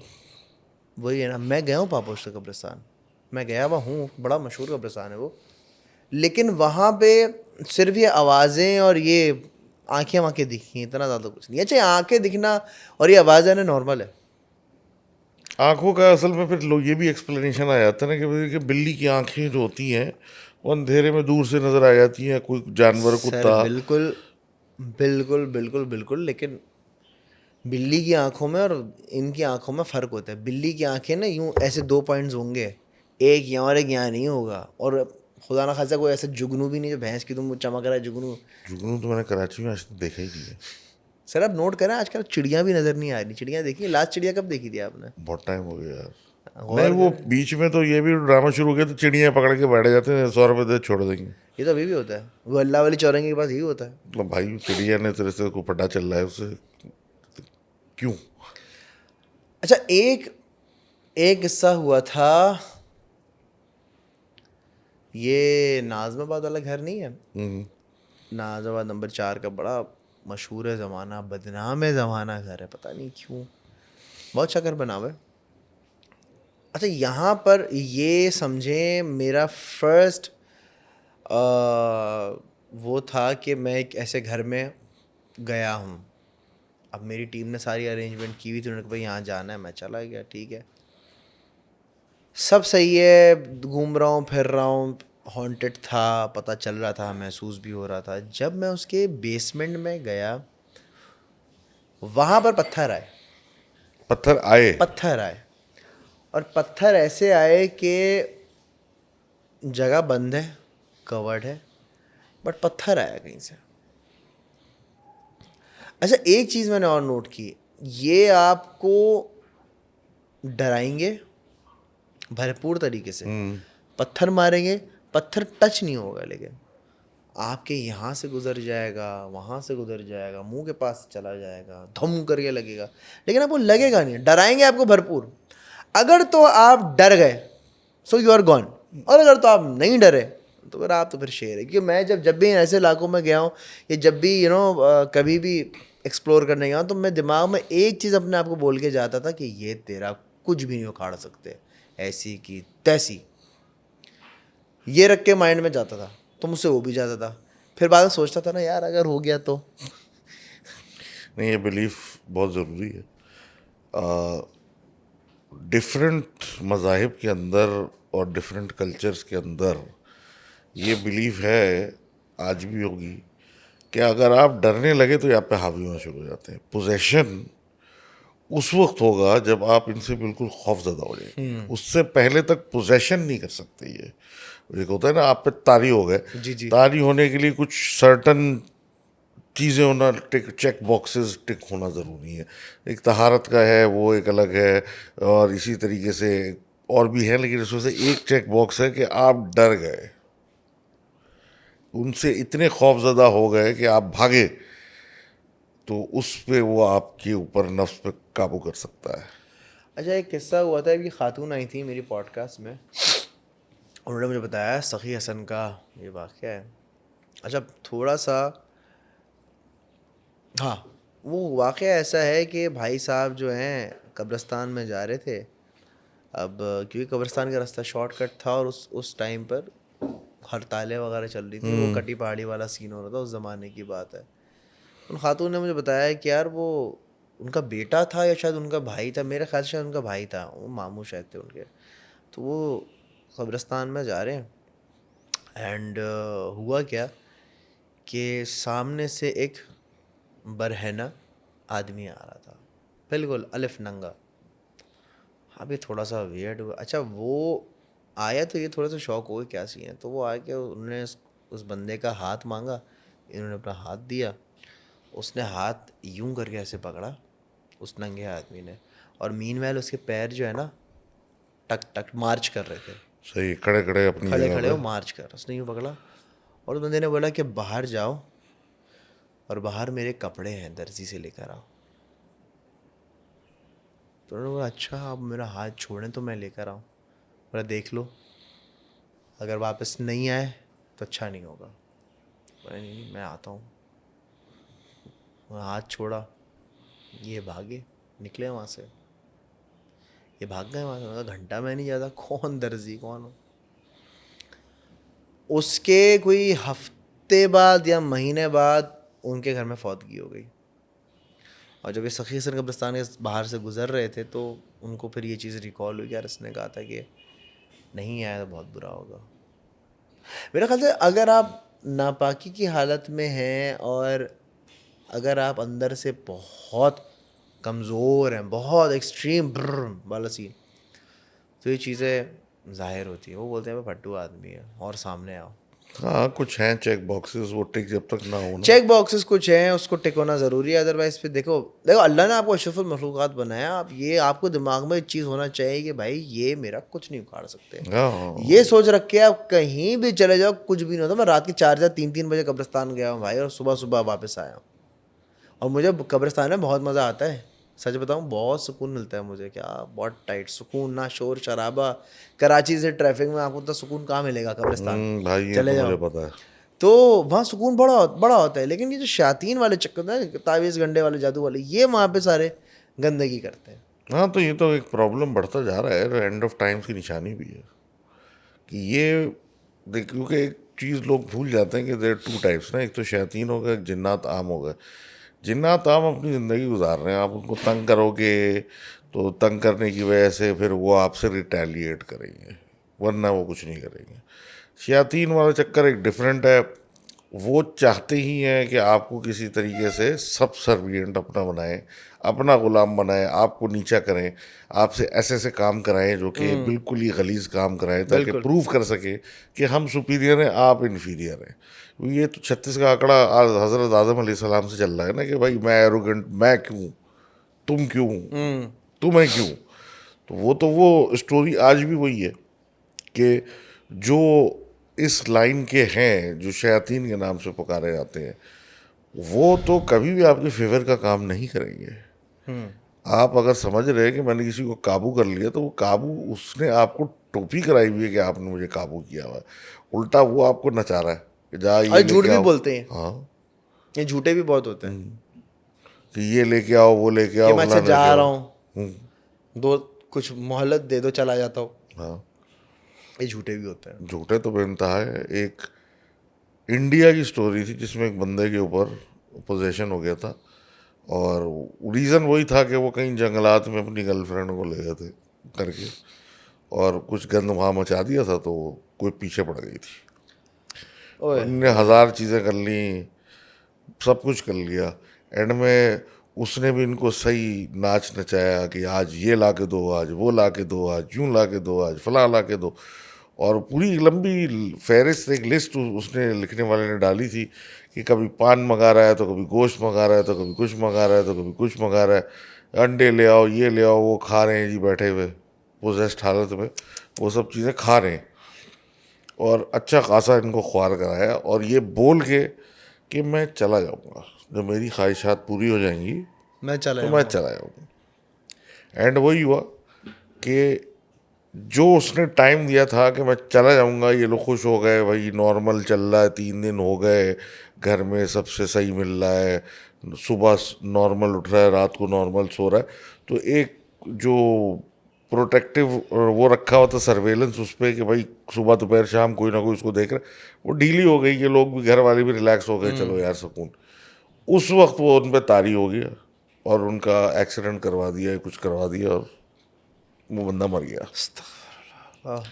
वही है ना। मैं गया हूँ पापोश का कब्रिस्तान, मैं गया हुआ हूँ, बड़ा मशहूर कब्रिस्तान है वो। लेकिन वहाँ पे सिर्फ ये आवाज़ें और ये आंखें वाँखें दिखी, इतना ज़्यादा कुछ नहीं। अच्छा, ये आंखें दिखना और ये आवाज़ आना नॉर्मल है। आंखों का असल में फिर लोग ये भी एक्सप्लेनेशन आ जाता है ना कि बिल्ली की आंखें जो होती हैं वो अंधेरे में दूर से नजर आ जाती हैं, कोई जानवर, सर कुत्ता। बिल्कुल बिल्कुल बिल्कुल बिल्कुल, लेकिन बिल्ली की आंखों में और इनकी आंखों में फ़र्क होता है। बिल्ली की आंखें ना यूँ ऐसे दो पॉइंट्स होंगे, एक यहाँ और एक यहाँ नहीं होगा। और खुदा ना खासा कोई ऐसा जुगनू भी नहीं जो भैंस की तुम चमक रहा है जुगनू। जुगनू तो मैंने कराची में आज तक देखा ही नहीं है। सर आप नोट करें, आजकल चिड़ियाँ भी नज़र नहीं आ रही। चिड़ियाँ देखी, लास्ट चिड़िया कब देखी थी आपने? बहुत टाइम हो गया यार। नहीं, और वो बीच में तो ये भी ड्रामा शुरू हो गया तो चिड़िया पकड़ के बैठ जाते हैं, 100 रुपये दे छोड़ देंगे। ये तो अभी भी होता है, वो अल्लाह वाली चौरंगी के पास यही होता है। मतलब भाई चिड़िया ने तेरे से को पता चल रहा है उससे क्यों। अच्छा, एक एक किस्सा हुआ था, ये नाज़माबाद वाला घर नहीं है, नाज़माबाद नंबर 4 का बड़ा मशहूर है ज़माना, बदनाम है ज़माना घर है, पता नहीं क्यों, बहुत अच्छा घर बना हुआ है। अच्छा, यहाँ पर ये समझें मेरा फर्स्ट वो था कि मैं एक ऐसे घर में गया हूँ। अब मेरी टीम ने सारी अरेंजमेंट की हुई थी, उन्होंने कहा भाई यहाँ जाना है, मैं चला गया, ठीक है, सब सही है, घूम रहा हूँ फिर रहा हूँ, हॉन्टेड था, पता चल रहा था, महसूस भी हो रहा था। जब मैं उसके बेसमेंट में गया, वहाँ पर पत्थर आए, पत्थर आए? पत्थर आए, और पत्थर ऐसे आए कि जगह बंद है, कवर्ड है, बट पत्थर आया कहीं से। अच्छा, एक चीज़ मैंने और नोट की, ये आपको डराएंगे भरपूर तरीके से, पत्थर मारेंगे, पत्थर टच नहीं होगा, लेकिन आपके यहाँ से गुजर जाएगा, वहाँ से गुजर जाएगा, मुंह के पास चला जाएगा, धम करके लगेगा, लेकिन आपको लगेगा नहीं। डराएंगे आपको भरपूर। अगर तो आप डर गए, सो यू आर गॉन। और अगर तो आप नहीं डरे, तो फिर आप तो फिर शेर है। क्योंकि मैं जब भी ऐसे इलाकों में गया हूँ, या जब भी कभी भी एक्सप्लोर करने गया हूँ, तो मैं दिमाग में एक चीज़ अपने आप को बोल के जाता था कि ये तेरा कुछ भी नहीं उखाड़ सकते, ऐसी की तैसी, ये रख के माइंड में जाता था, तो मुझसे हो भी जाता था। फिर बाद में सोचता था ना यार, अगर हो गया तो। नहीं, ये बिलीफ बहुत ज़रूरी है। डिफरेंट मज़ाहिब के अंदर और डिफरेंट कल्चर्स के अंदर ये बिलीफ है, आज भी होगी, कि अगर आप डरने लगे तो ये आप पे हावी होना शुरू हो जाते हैं। पोजेशन उस वक्त होगा जब आप इनसे बिल्कुल खौफजदा हो जाएंगे, उससे पहले तक पोजेशन नहीं कर सकते। ये एक होता है ना, आप पे तारी हो गए, जी जी। तारी होने के लिए कुछ सर्टन चीज़ें होना, टिक चेक बॉक्सेस टिक होना ज़रूरी है। एक तहारत का है, वो एक अलग है, और इसी तरीके से और भी है, लेकिन इसमें से एक चेक बॉक्स है कि आप डर गए, उनसे इतने खौफजदा हो गए कि आप भागे, तो उस पे वो आपके ऊपर नफ्स पे काबू कर सकता है। अच्छा, एक किस्सा हुआ था, कि खातून आई थी मेरी पॉडकास्ट में, उन्होंने मुझे बताया सखी हसन का ये वाक़या है। अच्छा, थोड़ा सा हाँ, वो वाक़या ऐसा है कि भाई साहब जो हैं कब्रिस्तान में जा रहे थे। अब क्योंकि कब्रिस्तान का रास्ता शॉर्टकट था और उस टाइम पर हड़तालें वगैरह चल रही थी, वो कटी पहाड़ी वाला सीन हो रहा था, उस ज़माने की बात है। उन खातून ने मुझे बताया कि यार वो उनका बेटा था या शायद उनका भाई था, मेरे ख्याल से शायद उनका भाई था, वो मामू शायद थे उनके। तो वो कब्रिस्तान में जा रहे हैं एंड हुआ क्या कि सामने से एक बरहना आदमी आ रहा था, बिल्कुल अलिफ नंगा। हाँ भी थोड़ा सा वियर्ड हुआ। अच्छा वो आया तो ये थोड़ा सा शौक हो गया क्या सीन है, तो वो आके उन्होंने उस बंदे का हाथ मांगा, इन्होंने अपना हाथ दिया, उसने हाथ यूं करके ऐसे पकड़ा उस नंगे आदमी ने, और मीनवाइल उसके पैर जो है ना टक टक मार्च कर रहे थे, सही, खड़े खड़े अपनी खड़े जगह खड़े पे। वो मार्च कर, उसने यूं पकड़ा और उस बंदे ने बोला कि बाहर जाओ और बाहर मेरे कपड़े हैं, दर्जी से लेकर आओ। तो उन्होंने बोला अच्छा आप मेरा हाथ छोड़ें तो मैं लेकर आऊँ। बोला देख लो, अगर वापस नहीं आए तो अच्छा नहीं होगा। बोला नहीं नहीं मैं आता हूँ। मैं हाथ छोड़ा, ये भागे, निकले वहाँ से, ये भाग गए वहाँ से। मैं कहा, घंटा में नहीं जाता, कौन दर्जी कौन हो। उसके कोई हफ्ते बाद या महीने बाद उनके घर में फौतगी हो गई। और जब ये सखी हसन कब्रिस्तान के बाहर से गुजर रहे थे तो उनको फिर ये चीज़ रिकॉल हुई, यार इसने कहा था कि नहीं आया तो बहुत बुरा होगा। मेरा ख्याल से अगर आप नापाकी की हालत में हैं और अगर आप अंदर से बहुत कमज़ोर हैं, बहुत एक्सट्रीम वाला सीन, तो ये चीज़ें ज़ाहिर होती है। वो बोलते हैं मैं फट्टू आदमी है और सामने आओ। हाँ, कुछ हैं चेक बॉक्सेस, वो टिक जब तक ना हो ना। चेक बॉक्सेस कुछ हैं, उसको टिक होना ज़रूरी है, अदरवाइज फिर देखो देखो अल्लाह ने आपको अशरफुल मखलूक़ात बनाया, आप ये आपको दिमाग में एक चीज़ होना चाहिए कि भाई ये मेरा कुछ नहीं उखाड़ सकते। हाँ, ये सोच रख के आप कहीं भी चले जाओ कुछ भी नहीं होता। मैं रात के 4 या 3 बजे कब्रिस्तान गया हूँ भाई, और सुबह सुबह वापस आया हूँ, और मुझे कब्रिस्तान में बहुत मज़ा आता है। सच बताऊँ बहुत सुकून मिलता है मुझे, क्या बहुत टाइट सुकून, ना शोर शराबा। कराची से ट्रैफिक में आपको तो सुकून कहाँ मिलेगा, कब्रिस्तान भाई ये चले तो जाओ मुझे पता है। तो वहाँ सुकून बड़ा होता है। लेकिन ये जो शातीन वाले चक्कर ना, तावीज़ गंडे वाले, जादू वाले, ये वहाँ पे सारे गंदगी करते हैं। हाँ, तो ये तो एक प्रॉब्लम बढ़ता जा रहा है, एंड ऑफ टाइम्स की निशानी भी है कि ये देख, क्योंकि एक चीज़ लोग भूल जाते हैं कि देर टू टाइप्स ना, एक तो शैतान हो गया, एक जिन्नात आम हो गए। जिन्नात आम अपनी ज़िंदगी गुजार रहे हैं, आप उनको तंग करोगे तो तंग करने की वजह से फिर वो आपसे रिटेलिएट करेंगे, वरना वो कुछ नहीं करेंगे। शैतान वाला चक्कर एक डिफरेंट है, वो चाहते ही हैं कि आपको किसी तरीके से सब सर्विएंट अपना बनाएं, अपना गुलाम बनाएं, आपको नीचा करें, आपसे ऐसे ऐसे काम कराएं जो कि बिल्कुल ही गलीज काम कराएं, ताकि बिल्कुल। प्रूव कर सके कि हम सुपीरियर हैं, आप इन्फीरियर हैं। ये तो 36 का आंकड़ा आज हज़रत आदम अलैहिस्सलाम से चल रहा है ना, कि भाई मैं एरोगेंट, मैं क्यों, तुम क्यों, तुम्हें क्यों। तो वो स्टोरी आज भी वही है कि जो इस लाइन के हैं, जो शयातीन के नाम से पुकारे जाते हैं, वो तो कभी भी आपके फेवर का काम नहीं करेंगे। आप अगर समझ रहे हैं कि मैंने किसी को काबू कर लिया, तो वो काबू उसने आपको टोपी कराई हुई है कि आपने मुझे काबू किया हुआ है। उल्टा वो आपको नचा रहा है कि जा और ये झूठ लेके भी आओ। बोलते हैं, हाँ, ये झूठे भी बहुत होते हैं कि ये लेके आओ, वो लेके कि आओ, मैं अच्छा फलाना लेके जा आओ। रहा हूँ, दो कुछ मोहलत दे दो, चला जाता हूँ। हाँ, ये झूठे भी होते हैं। झूठे तो बेनतहा है। एक इंडिया की स्टोरी थी जिसमें एक बंदे के ऊपर पोजेशन हो गया था, और रीज़न वही था कि वो कहीं जंगलात में अपनी गर्लफ्रेंड को ले गए थे करके, और कुछ गंद वहाँ मचा दिया था, तो कोई पीछे पड़ गई थी। ओए उनने हज़ार चीज़ें कर ली, सब कुछ कर लिया। एंड में उसने भी इनको सही नाच नचाया कि आज ये ला के दो, आज वो ला के दो, आज यूँ ला के दो, आज फला ला के दो। और पूरी लंबी फहरिस्त, एक लिस्ट उसने, लिखने वाले ने डाली थी कि कभी पान मंगा रहा है, तो कभी गोश्त मंगा रहा है, तो कभी कुछ मंगा रहा है, तो कभी कुछ मंगा रहा है, अंडे ले आओ, ये ले आओ, वो खा रहे हैं जी बैठे हुए पोजेस्ड हालत में, वो सब चीज़ें खा रहे हैं। और अच्छा खासा इनको ख्वार कराया, और ये बोल के कि मैं चला जाऊँगा, जब मेरी ख्वाहिशात पूरी हो जाएंगी मैं चला तो मैं जाऊँगा। चला जाऊँगा। एंड वही हुआ कि जो उसने टाइम दिया था कि मैं चला जाऊँगा, ये लोग खुश हो गए, भाई नॉर्मल चल रहा है, 3 दिन हो गए, घर में सबसे सही मिल रहा है, सुबह नॉर्मल उठ रहा है, रात को नॉर्मल सो रहा है, तो एक जो प्रोटेक्टिव वो रखा हुआ था सर्वेलेंस उस पर कि भाई सुबह दोपहर शाम कोई ना कोई उसको देख रहा है, वो ढीली हो गई कि लोग भी, घर वाले भी रिलैक्स हो गए, चलो यार सुकून। उस वक्त वो उन पर तारी हो गया और उनका एक्सीडेंट करवा दिया, कुछ करवा दिया और वो बंदा मर गया। आह,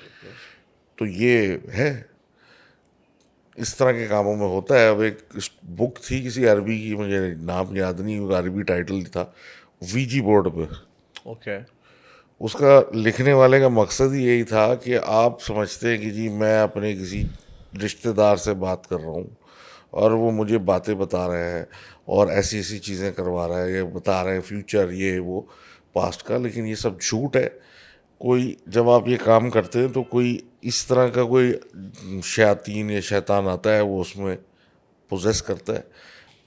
तो ये है, इस तरह के कामों में होता है। अब एक बुक थी किसी अरबी की, मुझे नाम याद नहीं, अरबी टाइटल था, वीजी बोर्ड पे। ओके। उसका लिखने वाले का मकसद ही यही था कि आप समझते हैं कि जी मैं अपने किसी रिश्तेदार से बात कर रहा हूँ और वो मुझे बातें बता रहे हैं और ऐसी ऐसी चीज़ें करवा रहा है, ये बता रहे हैं फ्यूचर ये वो पास्ट का, लेकिन ये सब झूठ है। कोई जब आप ये काम करते हैं तो कोई इस तरह का कोई शैतान या शैतान आता है, वो उसमें पोजेस करता है,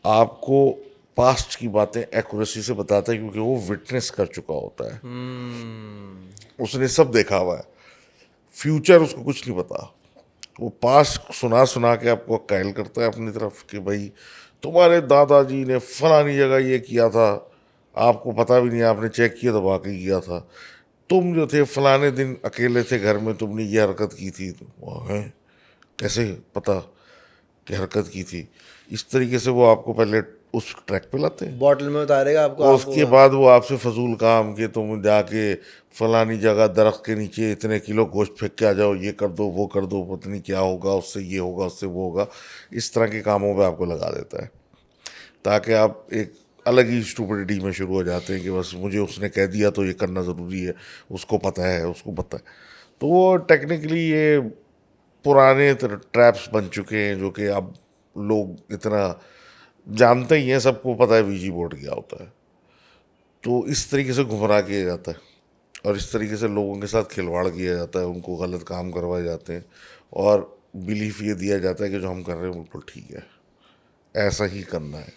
आपको पास्ट की बातें एक्यूरेसी से बताता है, क्योंकि वो विटनेस कर चुका होता है, उसने सब देखा हुआ है। फ्यूचर उसको कुछ नहीं पता, वो पास्ट सुना सुना के आपको कायल करता है अपनी तरफ कि भाई तुम्हारे दादाजी ने फलानी जगह ये किया था, आपको पता भी नहीं, आपने चेक किया तो वाकई किया था। तुम जो थे फलाने दिन अकेले थे घर में, तुमने ये हरकत की थी, तो है कैसे पता कि हरकत की थी। इस तरीके से वो आपको पहले उस ट्रैक पे लाते हैं, बॉटल में उतारेगा आपको, और आपको उसके बाद वो आपसे फजूल काम कि तुम जाके फलानी जगह दरख्त के नीचे इतने किलो गोश्त फेंक के आ जाओ, ये कर दो वो कर दो, पता नहीं क्या होगा उससे, ये होगा उससे वो होगा, इस तरह के कामों पे आपको लगा देता है, ताकि आप एक अलग ही स्टूपिडिटी में शुरू हो जाते हैं कि बस मुझे उसने कह दिया तो ये करना ज़रूरी है, उसको पता है उसको पता है। तो वो टेक्निकली ये पुराने ट्रैप्स बन चुके हैं जो कि अब लोग इतना जानते ही हैं, सबको पता है वीजी बोर्ड क्या होता है। तो इस तरीके से गुमराह किया जाता है और इस तरीके से लोगों के साथ खिलवाड़ किया जाता है, उनको गलत काम करवाए जाते हैं और बिलीफ ये दिया जाता है कि जो हम कर रहे हैं बिल्कुल ठीक है, ऐसा ही करना है।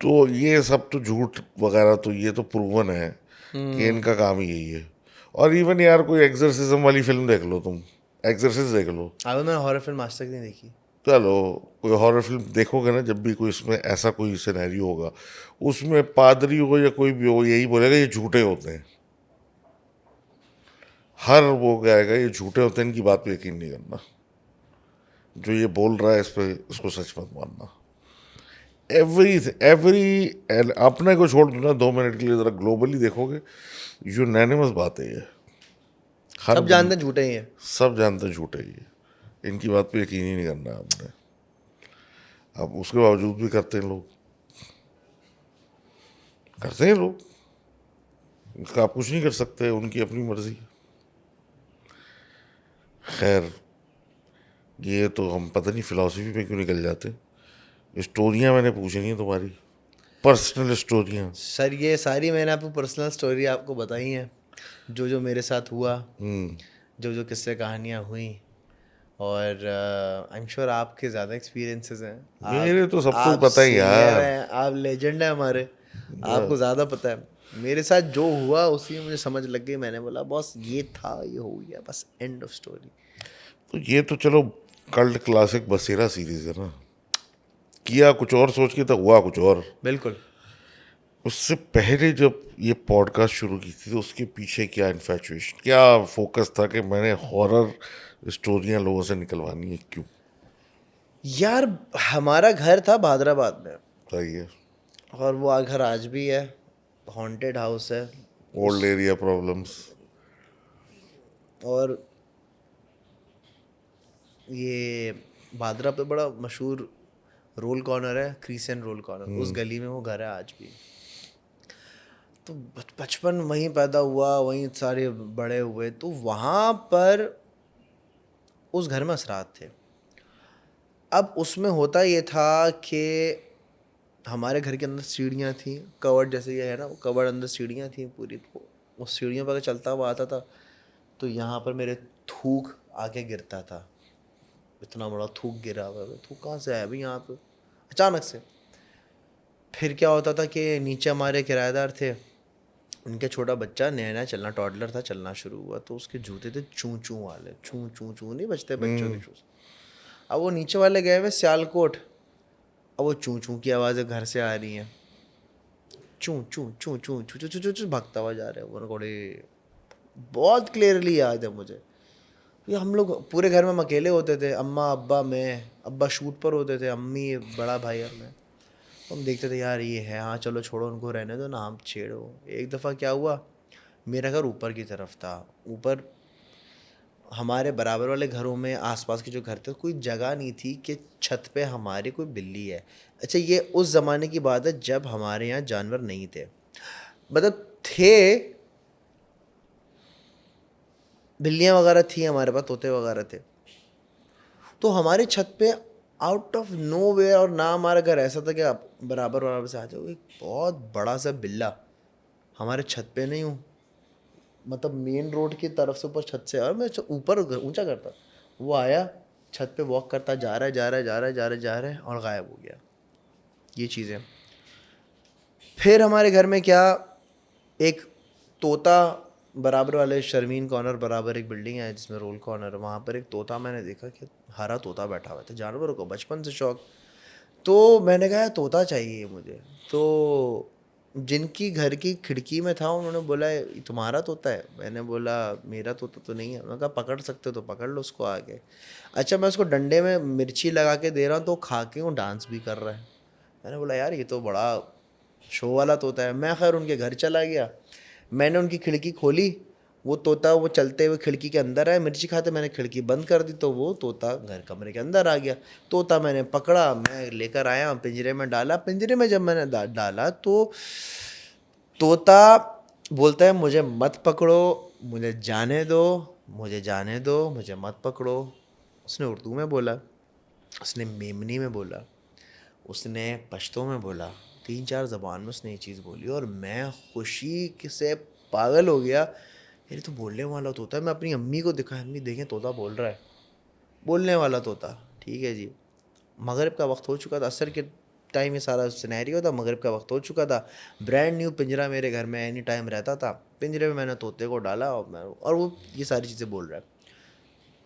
तो ये सब तो झूठ वगैरह, तो ये तो प्रूवन है कि इनका काम ही यही है। और इवन यार कोई एग्जर्सिज्म वाली फिल्म देख लो, तुम एग्जर्सिस देख लो, अभी मैंने हॉरर फिल्म आज तक नहीं देखी। चलो कोई हॉरर फिल्म देखोगे ना, जब भी कोई इसमें ऐसा कोई सिनेरियो होगा, उसमें पादरी हो या कोई भी हो यही बोलेगा ये झूठे होते हैं, हर वो कहेगा ये झूठे होते हैं, इनकी बात पे यकीन नहीं करना, जो ये बोल रहा है इस पे इसको सच मत मानना। एवरी एवरी अपने को छोड़ दो ना 2 मिनट के लिए, ज़रा ग्लोबली देखोगे, यूनानिमस बात है ये, हर सब जानते हैं झूठे ही हैं। सब जानते हैं झूठे ही है, इनकी बात पे यकीन ही नहीं करना है आपने। अब उसके बावजूद भी करते हैं लोग, करते हैं लोग, इसका आप कुछ नहीं कर सकते, उनकी अपनी मर्जी। खैर, ये तो हम पता नहीं फिलॉसफी में क्यों निकल जाते। स्टोरियाँ मैंने पूछनी है तुम्हारी, पर्सनल स्टोरियाँ। सर ये सारी मैंने आपको पर्सनल स्टोरी आपको बताई हैं, जो जो मेरे साथ हुआ, जो जो किस्से कहानियाँ हुई। और आई एम श्योर आपके ज़्यादा एक्सपीरियंसेस हैं, मेरे तो सब कुछ आप पता ही सीनियर यार। हैं, आप लेजेंड हैं हमारे, आपको ज़्यादा पता है। मेरे साथ जो हुआ उसी में मुझे समझ लग गई, मैंने बोला बॉस ये था, ये हो गया, बस एंड ऑफ स्टोरी। तो ये तो चलो कल्ट क्लासिक बसेरा सीरीज है ना, किया कुछ और सोच के तो हुआ कुछ और। बिल्कुल। उससे पहले जब ये पॉडकास्ट शुरू की थी तो उसके पीछे क्या इन्फैचुएशन, क्या फोकस था कि मैंने हॉरर स्टोरियाँ लोगों से निकलवानी है, क्यों? यार हमारा घर था भादराबाद में, सही है, और वो घर आज भी है, हॉन्टेड हाउस है। Old area problems. और ये भादरा पे बड़ा मशहूर रोल कॉर्नर है, क्रिसेंट रोल कॉर्नर, उस गली में वो घर है आज भी। तो बचपन वहीं पैदा हुआ, वहीं सारे बड़े हुए, तो वहाँ पर उस घर में असरात थे। अब उसमें होता ये था कि हमारे घर के अंदर सीढ़ियाँ थी, कवर्ड जैसे ये है ना, वो कवर्ड अंदर सीढ़ियाँ थी पूरी, तो उस सीढ़ियों पर चलता हुआ आता था तो यहाँ पर मेरे थूक आके गिरता था, इतना बड़ा थूक गिरा हुआ है, थूक कहाँ से आया अभी यहाँ पे अचानक से। फिर क्या होता था कि नीचे हमारे किराएदार थे, उनके छोटा बच्चा नया नया चलना, टॉडलर था, चलना शुरू हुआ, तो उसके जूते थे चूं चूं वाले, चूं चूं चूं नहीं बजते बच्चों के शूज़। अब वो नीचे वाले गए हुए सियालकोट, अब वो चूं चूं की आवाज़ें घर से आ रही हैं, चूं चूं चूं चूं चूं चूं चूं चूं चूं भागता हुआ जा रहा है वो घोड़े। बहुत क्लियरली याद है मुझे। ये हम लोग पूरे घर में हम अकेले होते थे, अम्मा अब्बा मैं, अब्बा शूट पर होते थे, अम्मी बड़ा भाई और मैं। हम देखते थे यार ये है, हाँ चलो छोड़ो उनको रहने दो ना, हम छेड़ो। एक दफ़ा क्या हुआ, मेरा घर ऊपर की तरफ था, ऊपर हमारे बराबर वाले घरों में आसपास के जो घर थे कोई जगह नहीं थी कि छत पे हमारी कोई बिल्ली है। अच्छा ये उस ज़माने की बात है जब हमारे यहाँ जानवर नहीं थे, मतलब थे, बिल्लियाँ वगैरह थी हमारे पास, तोते वगैरह थे। तो हमारी छत पे आउट ऑफ नो वेयर, और ना हमारा घर ऐसा था कि आप बराबर बराबर से आ जाओ, एक बहुत बड़ा सा बिल्ला हमारे छत पे नहीं हूँ, मतलब मेन रोड की तरफ से ऊपर छत से, और मैं ऊपर ऊंचा करता, वो आया छत पे वॉक करता जा रहा है जा रहा है जा रहा है जा रहा है जा रहा है और गायब हो गया। ये चीज़ें फिर हमारे घर में क्या, एक तोता, बराबर वाले शर्मीन कॉर्नर बराबर एक बिल्डिंग है जिसमें रोल कॉर्नर, वहाँ पर एक तोता मैंने देखा कि हरा तोता बैठा हुआ था। जानवरों को बचपन से शौक, तो मैंने कहा तोता चाहिए मुझे। तो जिनकी घर की खिड़की में था उन्होंने बोला "ये तुम्हारा तोता है"। मैंने बोला मेरा तोता तो नहीं है। उन्होंने कहा पकड़ सकते हो तो पकड़ लो उसको आके। अच्छा मैं उसको डंडे में मिर्ची लगा के दे रहा हूँ तो खा के वो डांस भी कर रहा है। मैंने बोला यार ये तो बड़ा शो वाला तोता है। मैं खैर उनके घर चला गया, मैंने उनकी खिड़की खोली, वो तोता वो चलते हुए खिड़की के अंदर आया मिर्ची खाते, मैंने खिड़की बंद कर दी तो वो तोता घर कमरे के अंदर आ गया। तोता मैंने पकड़ा, मैं लेकर आया, पिंजरे में डाला। पिंजरे में जब मैंने डाला तो तोता बोलता है मुझे मत पकड़ो, मुझे जाने दो, मुझे जाने दो, मुझे मत पकड़ो। उसने उर्दू में बोला, उसने मेमनी में बोला, उसने पश्तो में बोला, 3-4 ज़बान में उसने ये चीज़ बोली और मैं खुशी से पागल हो गया। ये तो बोलने वाला तोता है। मैं अपनी अम्मी को दिखाया, अम्मी देखें तोता बोल रहा है, बोलने वाला तोता। ठीक है जी। मगरिब का वक्त हो चुका था, असर के टाइम ये सारा सिनेरियो था, मगरिब का वक्त हो चुका था। ब्रांड न्यू पिंजरा मेरे घर में एनी टाइम रहता था, पिंजरे में मैंने तोते को डाला और वो ये सारी चीज़ें बोल रहा है।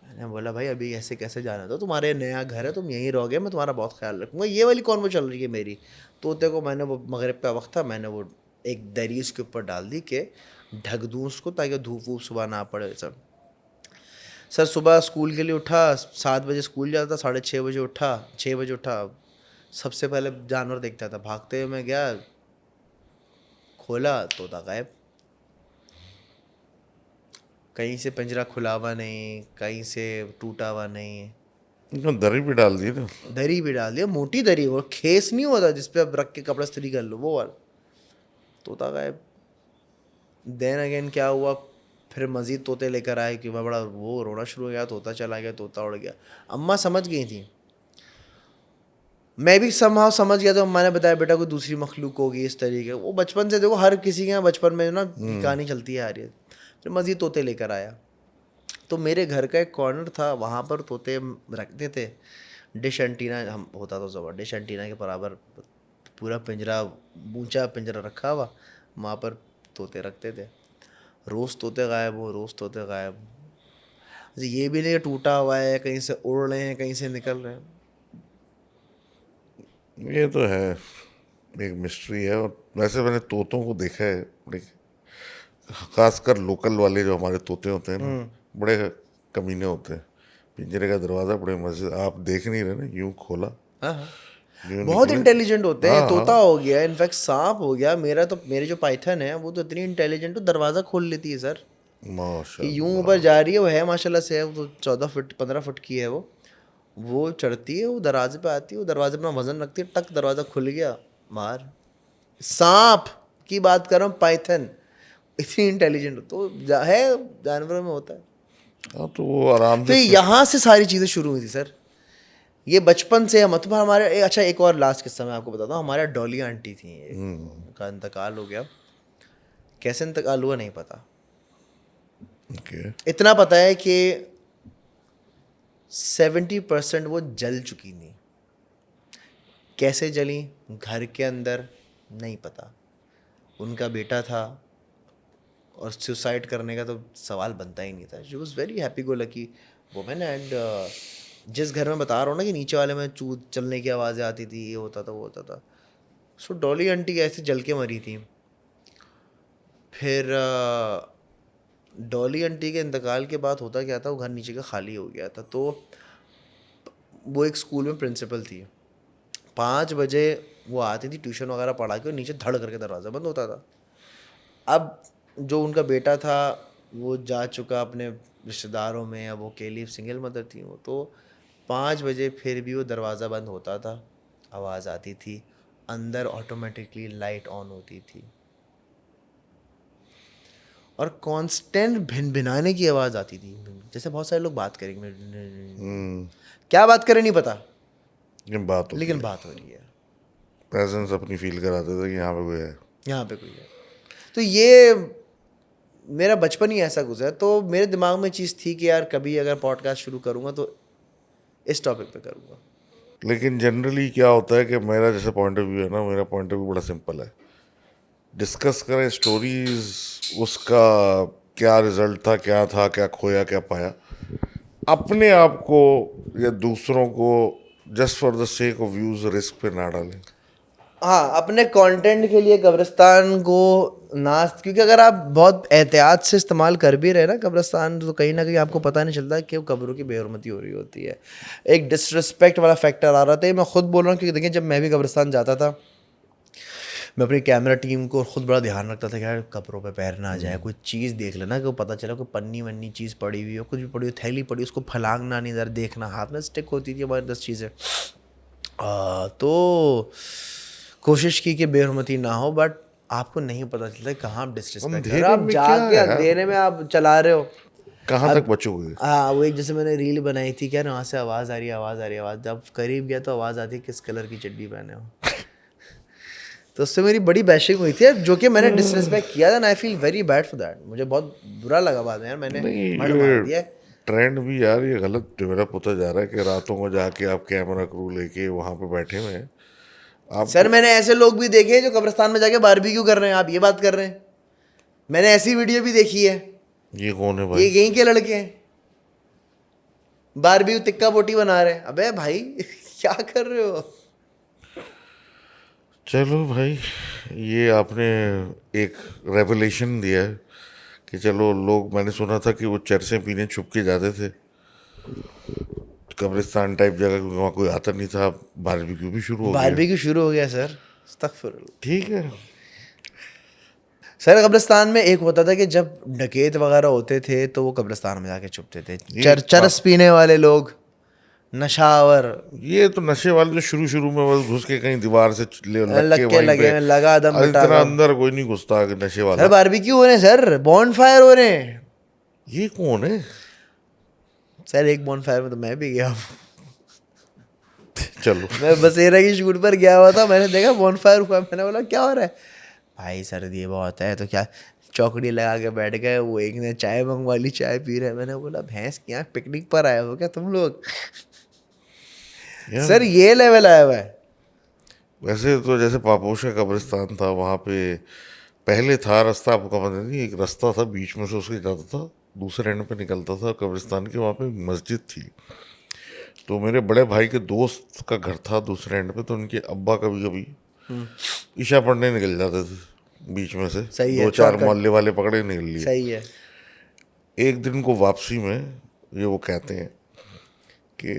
मैंने बोला भाई अभी ऐसे कैसे जाना था, तुम्हारे नया घर है, तुम यहीं रहोगे, मैं तुम्हारा बहुत ख्याल रखूँगा। ये वाली कौन वो चल रही है मेरी। तोते को मैंने, वो मगरिब का वक्त था, मैंने वो एक दरी उसके ऊपर डाल दी कि ढक दूँ उसको ताकि धूप वूप सुबह ना पड़े। सर सुबह स्कूल के लिए उठा, 7 बजे स्कूल जाता था, 6:30 बजे उठा, 6 बजे उठा। सबसे पहले जानवर देखता था, भागते हुए मैं गया, खोला, तोता गायब। कहीं से पिंजरा खुला हुआ नहीं, कहीं से टूटा हुआ नहीं। इनको दरी भी डाल दी ना। दरी भी डाल दिया, मोटी दरी, वो खेस नहीं होता जिसपे अब रख के कपड़ा इस्त्री कर लो, वो वाला। तोता गायब। देन अगेन क्या हुआ, फिर मज़ीद तोते लेकर आए कि बड़ा वो रोना शुरू हो गया, तोता चला गया, तोता उड़ गया। अम्मा समझ गई थी, मैं भी समहाउ समझ गया। तो अम्मा ने बताया बेटा कोई दूसरी मखलूक होगी इस तरीके। वो बचपन से देखो हर किसी के यहाँ बचपन में ना कहानी चलती आ रही है। फिर मज़ीद तोते लेकर आया, तो मेरे घर का एक कॉर्नर था, वहाँ पर तोते रखते थे। डिश एंटीना हम होता तो ज़बर, डिश एंटीना के बराबर पूरा पिंजरा, ऊंचा पिंजरा रखा हुआ, वहाँ पर तोते रखते थे। रोज़ तोते गायब हो, रोज़ तोते गायब। ये भी नहीं कि टूटा हुआ है, कहीं से उड़ रहे हैं, कहीं से निकल रहे हैं। ये तो है, एक मिस्ट्री है। और वैसे मैंने तोतों को देखा है, बड़े खासकर लोकल वाले जो हमारे तोते होते हैं ना, बड़े कमीने होते हैं। पिंजरे का दरवाज़ा बड़े मजे, आप देख नहीं रहे ना, यूं खोला, हाँ हाँ, यूं बहुत निकले। इंटेलिजेंट होते हैं। हाँ हाँ, तोता हो गया, इनफैक्ट सांप हो गया, मेरा तो मेरी जो पाइथन है वो तो इतनी इंटेलिजेंट, तो दरवाज़ा खोल लेती है सर। कि यूं ऊपर माशाल्लाह। जा रही है, वो है माशाल्लाह से है, वो तो 14 फुट 15 फुट की है वो चढ़ती है, वो दरवाजे पे आती है, वो दरवाजे पे अपना वजन रखती है, टक दरवाज़ा खुल गया, मार। सांप की बात कर रहा हूँ, पाइथन इतनी इंटेलिजेंट तो है, जानवरों में होता है। हाँ तो वो आराम तो से यहाँ से सारी चीज़ें शुरू हुई थी सर, ये बचपन से। मतलब हमारे अच्छा एक और लास्ट किस्सा मैं आपको बताता हूँ। हमारे डॉली आंटी थी, उनका इंतकाल हो गया, कैसे इंतकाल हुआ नहीं पता। ओके। इतना पता है कि 70% वो जल चुकी थी। कैसे जली, घर के अंदर, नहीं पता। उनका बेटा था और सुसाइड करने का तो सवाल बनता ही नहीं था। She was very happy go lucky women and जिस घर में बता रहा हूँ ना कि नीचे वाले में चलने की आवाज़ें आती थी, ये होता था वो होता था, सो डॉली आंटी ऐसे जल के मरी थी। फिर डॉली आंटी के इंतकाल के बाद होता क्या था, वो घर नीचे का खाली हो गया था। तो वो एक स्कूल में प्रिंसिपल थी। 5 बजे वो आती थी ट्यूशन वगैरह पढ़ा के, और नीचे धड़ करके दरवाज़ा बंद होता था। अब जो उनका बेटा था वो जा चुका अपने रिश्तेदारों में, अब वो अकेली सिंगल मदर थी वो, तो 5 बजे फिर भी वो दरवाज़ा बंद होता था, आवाज़ आती थी, अंदर ऑटोमेटिकली लाइट ऑन होती थी, और कांस्टेंट भिनभिनाने की आवाज़ आती थी, जैसे बहुत सारे लोग बात करेंगे, क्या बात करें नहीं पता, ये बात होती लेकिन है, बात हो रही है, प्रेजेंस अपनी फील कराते थे कि यहाँ पे कोई है। यहाँ पे कोई है। तो ये मेरा बचपन ही ऐसा गुजरा, तो मेरे दिमाग में चीज़ थी कि यार कभी अगर पॉडकास्ट शुरू करूँगा तो इस टॉपिक पे करूँगा। लेकिन जनरली क्या होता है कि मेरा जैसे पॉइंट ऑफ व्यू है ना, मेरा पॉइंट ऑफ व्यू बड़ा सिंपल है। डिस्कस करें स्टोरीज, उसका क्या रिजल्ट था, क्या खोया, क्या पाया, अपने आप को या दूसरों को just for the sake of views risk पे ना डालें। हाँ, अपने कंटेंट के लिए कब्रिस्तान को ना, क्योंकि अगर आप बहुत एहतियात से इस्तेमाल कर भी रहे ना कब्रिस्तान, तो कहीं ना कहीं आपको पता नहीं चलता कि वो कब्रों की बेहरमती हो रही होती है। एक डिसरिस्पेक्ट वाला फैक्टर आ रहा था, ये मैं खुद बोल रहा हूँ, क्योंकि देखिए जब मैं भी कब्रिस्तान जाता था, मैं अपनी कैमरा टीम को खुद बड़ा ध्यान रखता था कि यार कब्रों पे पैर ना आ जाए, कोई चीज़ देख लेना कि वो पता चला कोई पन्नी वन्नी चीज़ पड़ी हुई हो, कुछ भी पड़ी हो, थैली पड़ी, उसको फलांगना नहीं, इधर देखना, हाथ में स्टिक होती थी हमारी 10 चीज़ें। तो कोशिश की कि बेहरमती ना हो, बट आपको नहीं पता चलता कहाँ आप डिसरिस्पेक्ट कर रहे हो, अंधेरे आप में क्या जाके है यार, अंधेरे में आप चला रहे हो। कहाँ तक बचोगे। हाँ, वो एक जैसे मैंने रील बनाई थी, क्या वहाँ से आवाज़ आ रही है, आवाज़ आ रही है, आवाज़, जब करीब गया तो आवाज़ आती है किस कलर की चड्डी पहने हो। तो उससे मेरी बड़ी बैशिंग हुई थी, जो कि मैंने डिसरिस्पेक्ट किया था, I feel very bad for that, मुझे बहुत बुरा लगा बाद में यार, मैंने नहीं, मड मार दिया। ट्रेंड भी यार ये गलत डेवलप होता जा रहा है कि रातों को जाके आप कैमरा क्रू लेके वहां पे बैठे हुए हैं। सर आपको मैंने ऐसे लोग भी देखे हैं जो कब्रिस्तान में जाके बारबेक्यू कर रहे हैं, आप ये बात कर रहे हैं, मैंने ऐसी वीडियो भी देखी है। ये कौन है ये भाई? यहीं के लड़के हैं, बारबेक्यू टिक्का बोटी बना रहे हैं, अबे भाई क्या कर रहे हो। चलो भाई, ये आपने एक रेवलेशन दिया है कि चलो लोग, मैंने सुना था कि वो चरसे पीने छुप के जाते थे कब्रिस्तान टाइप जगह, क्योंकि वहाँ कोई आता नहीं था। बारबेक्यू भी शुरू हो गया। बारबेक्यू शुरू हो गया सर, अस्तगफुरुल्लाह। ठीक है। सर कब्रिस्तान में एक होता था कि जब डकैत वगैरह होते थे तो वो कब्रिस्तान में जाके छुपते थे, चरस पीने वाले लोग, नशावर, ये तो नशे वाले जो शुरू शुरू में बस घुस के कहीं दीवार से लग के लग के वहीं लगे पे, लगा दम और मिटा इतना दम। अंदर कोई नहीं घुसता कि नशे सर वाला। बारबेक्यू हो रहे हैं सर, बॉनफायर हो रहे हैं। ये कौन है? सर एक बॉनफायर में तो मैं भी गया हूँ। चलो मैं बसेरा की शूट पर गया हुआ था, मैंने देखा बॉनफायर हुआ, मैंने बोला क्या हो रहा है, भाई सर्दी बहुत है, तो क्या चौकड़ी लगा के बैठ गए, वो एक ने चाय मंगवा ली, चाय पी रहे हैं। मैंने बोला भैंस क्या पिकनिक पर आए हो क्या तुम लोग। यार, सर ये लेवल आया हुआ है। वैसे तो जैसे पापोशा कब्रिस्तान था वहाँ पे पहले था रास्ता, आपको पता नहीं, एक रास्ता था बीच में से उसके जाता था, दूसरे एंड पे निकलता था कब्रिस्तान के, वहाँ पे मस्जिद थी। तो मेरे बड़े भाई के दोस्त का घर था दूसरे एंड पे, तो उनके अब्बा कभी कभी ईशा पढ़ने निकल जाते थे बीच में से, सही है, 2-4 शॉर्टकट, मोहल्ले वाले पकड़े निकल लिए। सही है। एक दिन को वापसी में, ये वो कहते हैं कि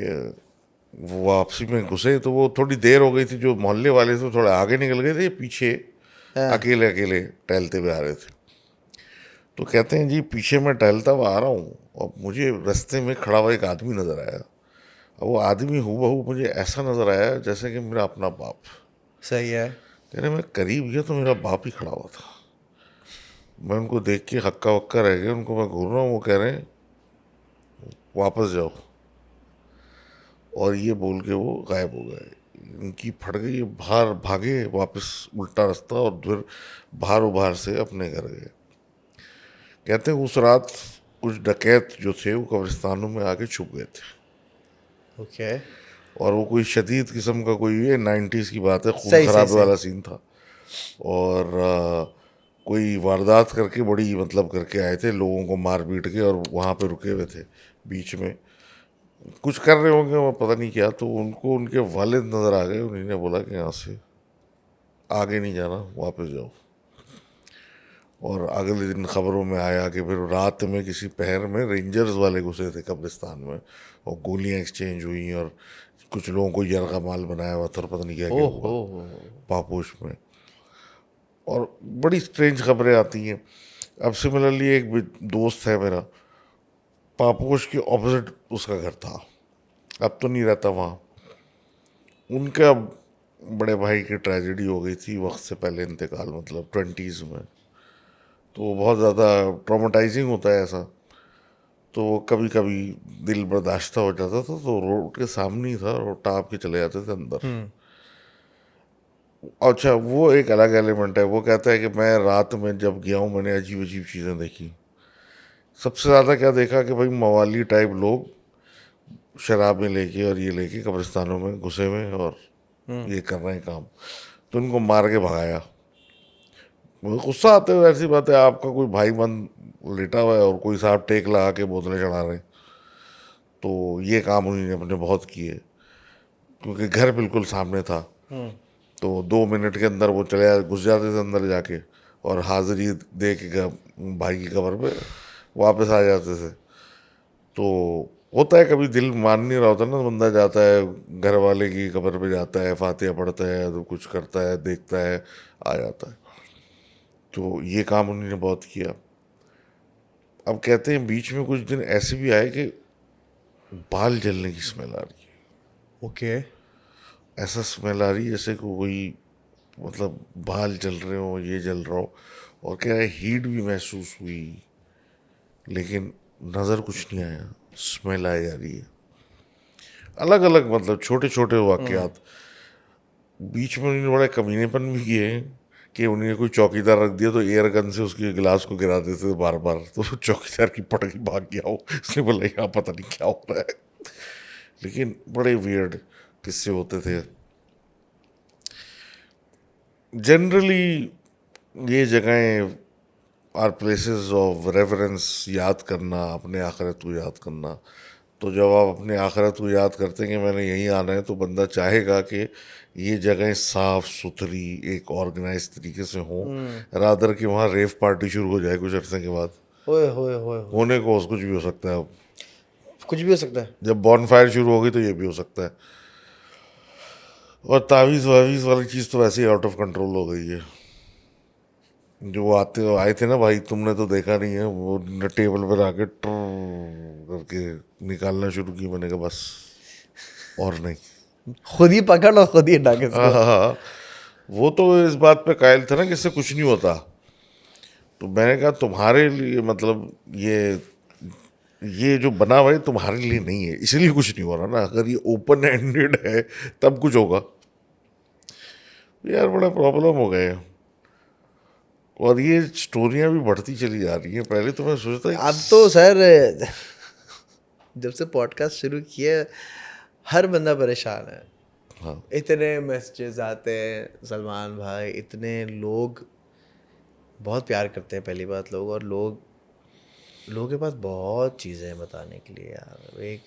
वो वापसी में घुसे तो वो थोड़ी देर हो गई थी, जो मोहल्ले वाले थे थोड़े आगे निकल गए थे, पीछे अकेले अकेले टहलते हुए आ रहे थे। तो कहते हैं जी पीछे मैं टहलता हुआ आ रहा हूँ और मुझे रास्ते में खड़ा हुआ एक आदमी नज़र आया। अब वो आदमी हूबहू मुझे ऐसा नज़र आया जैसे कि मेरा अपना बाप। सही है। कह रहे मैं करीब गया तो मेरा बाप ही खड़ा हुआ था। मैं उनको देख के हक्का वक्का रह गया, उनको मैं घूर रहा हूँ, वो कह रहे हैं वापस जाओ, और ये बोल के वो गायब हो गए। उनकी फट गई, बाहर भागे वापस उल्टा रास्ता, और फिर बाहर उबार से अपने घर गए। कहते हैं उस रात कुछ डकैत जो थे वो कब्रिस्तानों में आके छुप गए थे, ओके, और वो कोई शदीद किस्म का, कोई ये 90s की बात है, खून सही खराबे सही वाला सीन था। और कोई वारदात करके बड़ी मतलब करके आए थे, लोगों को मार पीट के, और वहाँ पे रुके हुए थे बीच में कुछ कर रहे होंगे वो पता नहीं क्या, तो उनको उनके वालिद नज़र आ गए। उन्हीं ने बोला कि यहाँ से आगे नहीं जाना, वापस जाओ। और अगले दिन खबरों में आया कि फिर रात में किसी पहर में रेंजर्स वाले घुसे थे कब्रिस्तान में, और गोलियां एक्सचेंज हुई, और कुछ लोगों को यरगमाल बनाया हुआ था, और पता नहीं क्या क्या हुआ हो पापोश में। और बड़ी स्ट्रेंज खबरें आती हैं। अब सिमिलरली एक दोस्त है मेरा, पापोश के ऑपोजिट उसका घर था, अब तो नहीं रहता वहाँ। उनका बड़े भाई की ट्रेजेडी हो गई थी वक्त से पहले, इंतकाल, मतलब 20s में। तो बहुत ज़्यादा ट्रॉमेटाइजिंग होता है ऐसा। तो कभी कभी दिल बर्दाश्त हो जाता था, तो रोड के सामने ही था, और टाप के चले जाते थे अंदर। अच्छा, वो एक अलग एलिमेंट है। वो कहता है कि मैं रात में जब गया हूँ मैंने अजीब अजीब चीज़ें देखी। सबसे ज़्यादा क्या देखा कि भाई मवाली टाइप लोग शराबें लेके और ये लेके कब्रिस्तानों में घुसे हुए हैं, और ये कर रहे हैं काम। तो उनको मार के भगाया। मुझे गुस्सा आते हुए, ऐसी बात है, आपका कोई भाई बंद लेटा हुआ है और कोई साहब टेक लगा के बोतलें चढ़ा रहे हैं। तो ये काम उन्होंने अपने बहुत किए, क्योंकि घर बिल्कुल सामने था। तो 2 मिनट के अंदर वो चले घुस जाते थे अंदर जाके, और हाजिरी दे के भाई की कब्र पे वापस आ जाते थे। तो होता है कभी दिल मान नहीं रहा होता ना, बंदा जाता है घर वाले की कब्र पे, जाता है, फातिहा पढ़ता है, तो कुछ करता है, देखता है, आ जाता है। तो ये काम उन्होंने बहुत किया। अब कहते हैं बीच में कुछ दिन ऐसे भी आए कि बाल जलने की स्मेल आ रही है। ओके। ऐसा स्मेल आ रही है जैसे कि कोई, मतलब बाल जल रहे हो, ये जल रहा हो। और कह रहे हीट भी महसूस हुई, लेकिन नज़र कुछ नहीं आया, स्मेल आ जा रही है। अलग अलग, मतलब छोटे छोटे वाकयात। बीच में उन्होंने बड़े कमीनेपन भी किए कि उन्होंने कोई चौकीदार रख दिया, तो एयर गन से उसके गिलास को गिरा देते थे बार बार, तो चौकीदार की पटकी भाग गया हो। उसने बोला यहाँ पता नहीं क्या हो रहा है। लेकिन बड़े वियर्ड किस्से होते थे। जनरली ये जगहें आर प्लेसेस ऑफ रेफरेंस, याद करना, अपने आखिरत को याद करना। तो जब आप अपने आखिरत को याद करते हैं कि मैंने यहीं आना है, तो बंदा चाहेगा कि ये जगहें साफ सुथरी, एक ऑर्गेनाइज तरीके से हों, रादर कि वहाँ रेव पार्टी शुरू हो जाए कुछ अरसे के बाद। ओए होए होए होए। होने को कुछ भी हो सकता है। अब कुछ भी हो सकता है। जब बॉन फायर शुरू होगी तो ये भी हो सकता है। और तावीज़ वावीज़ वाली चीज़ तो वैसे ही आउट ऑफ कंट्रोल हो गई है। जो वो आए थे ना भाई, तुमने तो देखा नहीं है, वो टेबल पर आके ट्र करके निकालना शुरू की। मैंने कहा बस, और नहीं। खुद ही पकड़ और खुद ही डाक इसको। हाँ, वो तो इस बात पे कायल था ना कि इससे कुछ नहीं होता। तो मैंने कहा तुम्हारे लिए, मतलब ये जो बना हुआ है तुम्हारे लिए नहीं है, इसलिए कुछ नहीं हो रहा ना। अगर ये ओपन एंडेड है तब कुछ होगा। यार बड़ा प्रॉब्लम हो गया है। और ये स्टोरियां भी बढ़ती चली जा रही हैं। पहले तो मैं सोचता अब तो सर जब से पॉडकास्ट शुरू किया हर बंदा परेशान है। हाँ, इतने मैसेजेस आते हैं, सलमान भाई, इतने लोग बहुत प्यार करते हैं पहली बात लोग, और लोगों के पास बहुत चीज़ें हैं बताने के लिए यार। एक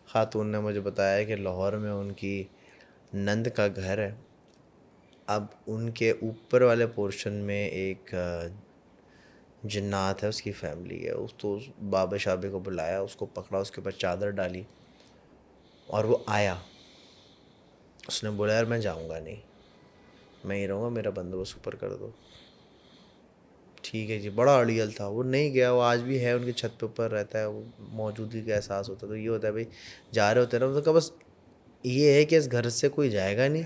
खातून ने मुझे बताया कि लाहौर में उनकी नंद का घर है। अब उनके ऊपर वाले पोर्शन में एक जिन्नात है, उसकी फैमिली है। उस बाबा शाबे को बुलाया, उसको पकड़ा, उसके ऊपर चादर डाली, और वो आया। उसने बोला यार मैं जाऊंगा नहीं, मैं ही रहूँगा, मेरा बंदोबस्त ऊपर कर दो। ठीक है जी। बड़ा अड़ियल था, वो नहीं गया। वो आज भी है, उनकी छत पे ऊपर रहता है। वो मौजूदगी का एहसास होता है। तो ये होता है भाई, जा रहे होते हैं ना, तो बस ये है कि इस घर से कोई जाएगा नहीं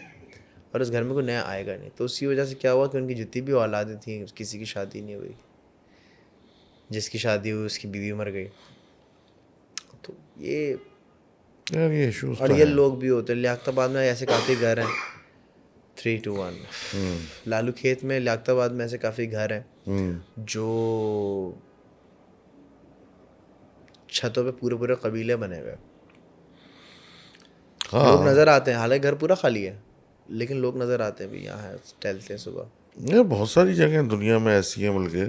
और इस घर में कोई नया आएगा नहीं। तो उसी वजह से क्या हुआ कि उनकी जितनी भी औलादें थी, किसी की शादी नहीं हुई। जिसकी शादी हुई उसकी बीवी मर गई। तो ये यार ये इश्यूज तो अड़ियल है। लोग भी होते हैं। लियाकताबाद में ऐसे काफ़ी घर हैं। 3-2-1 लालू खेत में, लियाकताबाद में ऐसे काफ़ी घर हैं जो छतों पे पूरे पूरे कबीले बने हुए हैं। लोग हाँ, नज़र आते हैं, हालांकि घर पूरा खाली है, लेकिन लोग नज़र आते हैं भी, यहाँ है, टहलते हैं सुबह। ये बहुत सारी जगह दुनिया में ऐसी हैं। बल्कि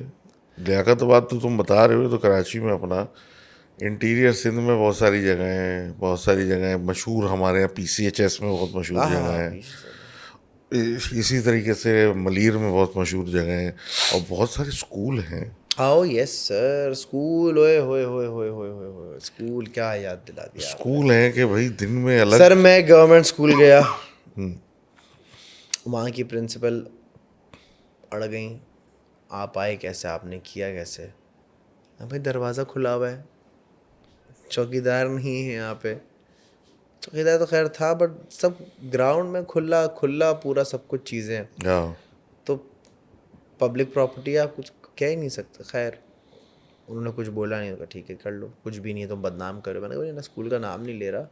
लियाकताबाद तो तुम बता रहे हो, तो कराची में अपना इंटीरियर सिंध में बहुत सारी जगह हैं, बहुत सारी जगह हैं मशहूर। हमारे यहाँ PCHS में बहुत मशहूर हाँ जगह हाँ है। इसी तरीके से मलीर में बहुत मशहूर जगह है और बहुत सारे स्कूल हैं। आओ यस सर, स्कूल, ओए होए होए होए होए होए होए, स्कूल क्या याद दिला दिया आपने। स्कूल हैं कि भाई दिन में अलग। सर मैं गवर्नमेंट स्कूल गया, वहाँ की प्रिंसिपल अड़ गई, आप आए कैसे, आपने किया कैसे। भाई दरवाज़ा खुला हुआ है, चौकीदार नहीं है यहाँ पे। चौकीदार तो खैर था, बट सब ग्राउंड में खुला खुला पूरा सब कुछ चीज़ें हैं, हाँ, तो पब्लिक प्रॉपर्टी आप कुछ कह ही नहीं सकते। खैर उन्होंने कुछ बोला नहीं, होगा ठीक है कर लो, कुछ भी नहीं है तुम बदनाम करो। मैंने कहा ना स्कूल का नाम नहीं ले रहा,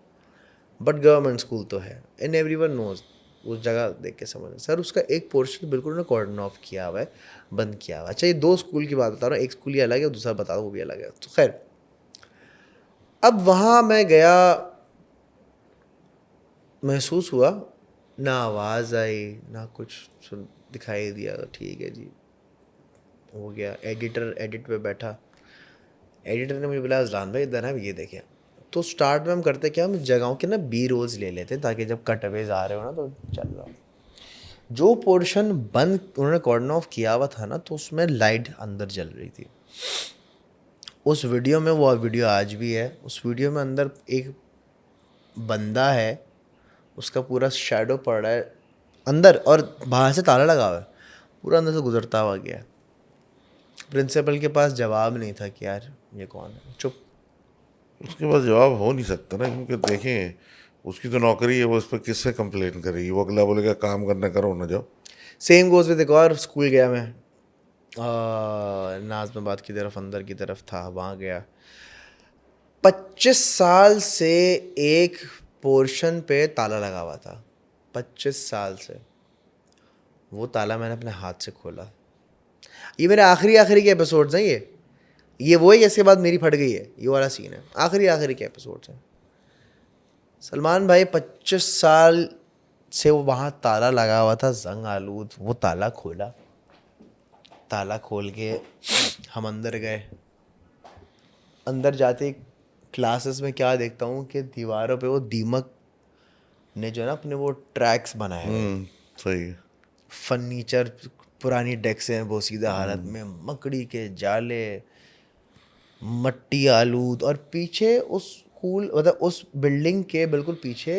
बट गवर्नमेंट स्कूल तो है एंड एवरीवन नोज। उस जगह देख के समझ सर उसका एक पोर्शन बिल्कुल उन्होंने कॉर्डन ऑफ किया हुआ है, बंद किया हुआ है। अच्छा ये 2 स्कूल की बात बता रहा हूँ, एक स्कूल ये अलग है, दूसरा बता दो वो भी अलग है। तो खैर अब वहाँ मैं गया, महसूस हुआ, ना आवाज़ आई ना कुछ सुन दिखाई दिया। तो ठीक है जी, हो गया। एडिटर एडिट पे बैठा, एडिटर ने मुझे बोला अजलान भाई इधर है ये देखें। तो स्टार्ट में हम करते क्या, हम जगहों के ना बी रोल्स ले लेते हैं ताकि जब कटअवेज आ रहे हो ना तो चल रहा हो। जो पोर्शन बंद उन्होंने कॉर्डन ऑफ किया हुआ था ना, तो उसमें लाइट अंदर जल रही थी। उस वीडियो में, वो वीडियो आज भी है, उस वीडियो में अंदर एक बंदा है, उसका पूरा शैडो पड़ रहा है अंदर और बाहर से ताला लगा हुआ है, पूरा अंदर से गुजरता हुआ गया। प्रिंसिपल के पास जवाब नहीं था कि यार ये कौन है, चुप। उसके पास जवाब हो नहीं सकता ना, क्योंकि देखें उसकी तो नौकरी है, वो उस पर किससे कंप्लेन करेगी। वो अगला बोलेगा काम करना करो ना जाओ। सेम गोज़ विद एक और स्कूल गया मैं, नाज़माबाद की तरफ, अंदर की तरफ था, वहाँ गया। 25 साल से एक पोर्शन पे ताला लगा हुआ था, 25 साल से। वो ताला मैंने अपने हाथ से खोला। ये मेरे आखिरी आखिरी के एपिसोड्स हैं, ये वो है इसके बाद मेरी फट गई है, ये वाला सीन है, आखिरी आखिरी के एपिसोड्स हैं। सलमान भाई 25 साल से वो वहाँ ताला लगा हुआ था, जंग आलूद। वो ताला खोला, ताला खोल के हम अंदर गए। अंदर जाते क्लासेस में क्या देखता हूँ कि दीवारों पे वो दीमक ने जो है ना अपने वो ट्रैक्स बनाए हुए, सही है। फर्नीचर, पुरानी डेस्कें हैं वो सीधा हालत में, मकड़ी के जाले, मट्टी आलूद। और पीछे उस स्कूल मतलब उस बिल्डिंग के बिल्कुल पीछे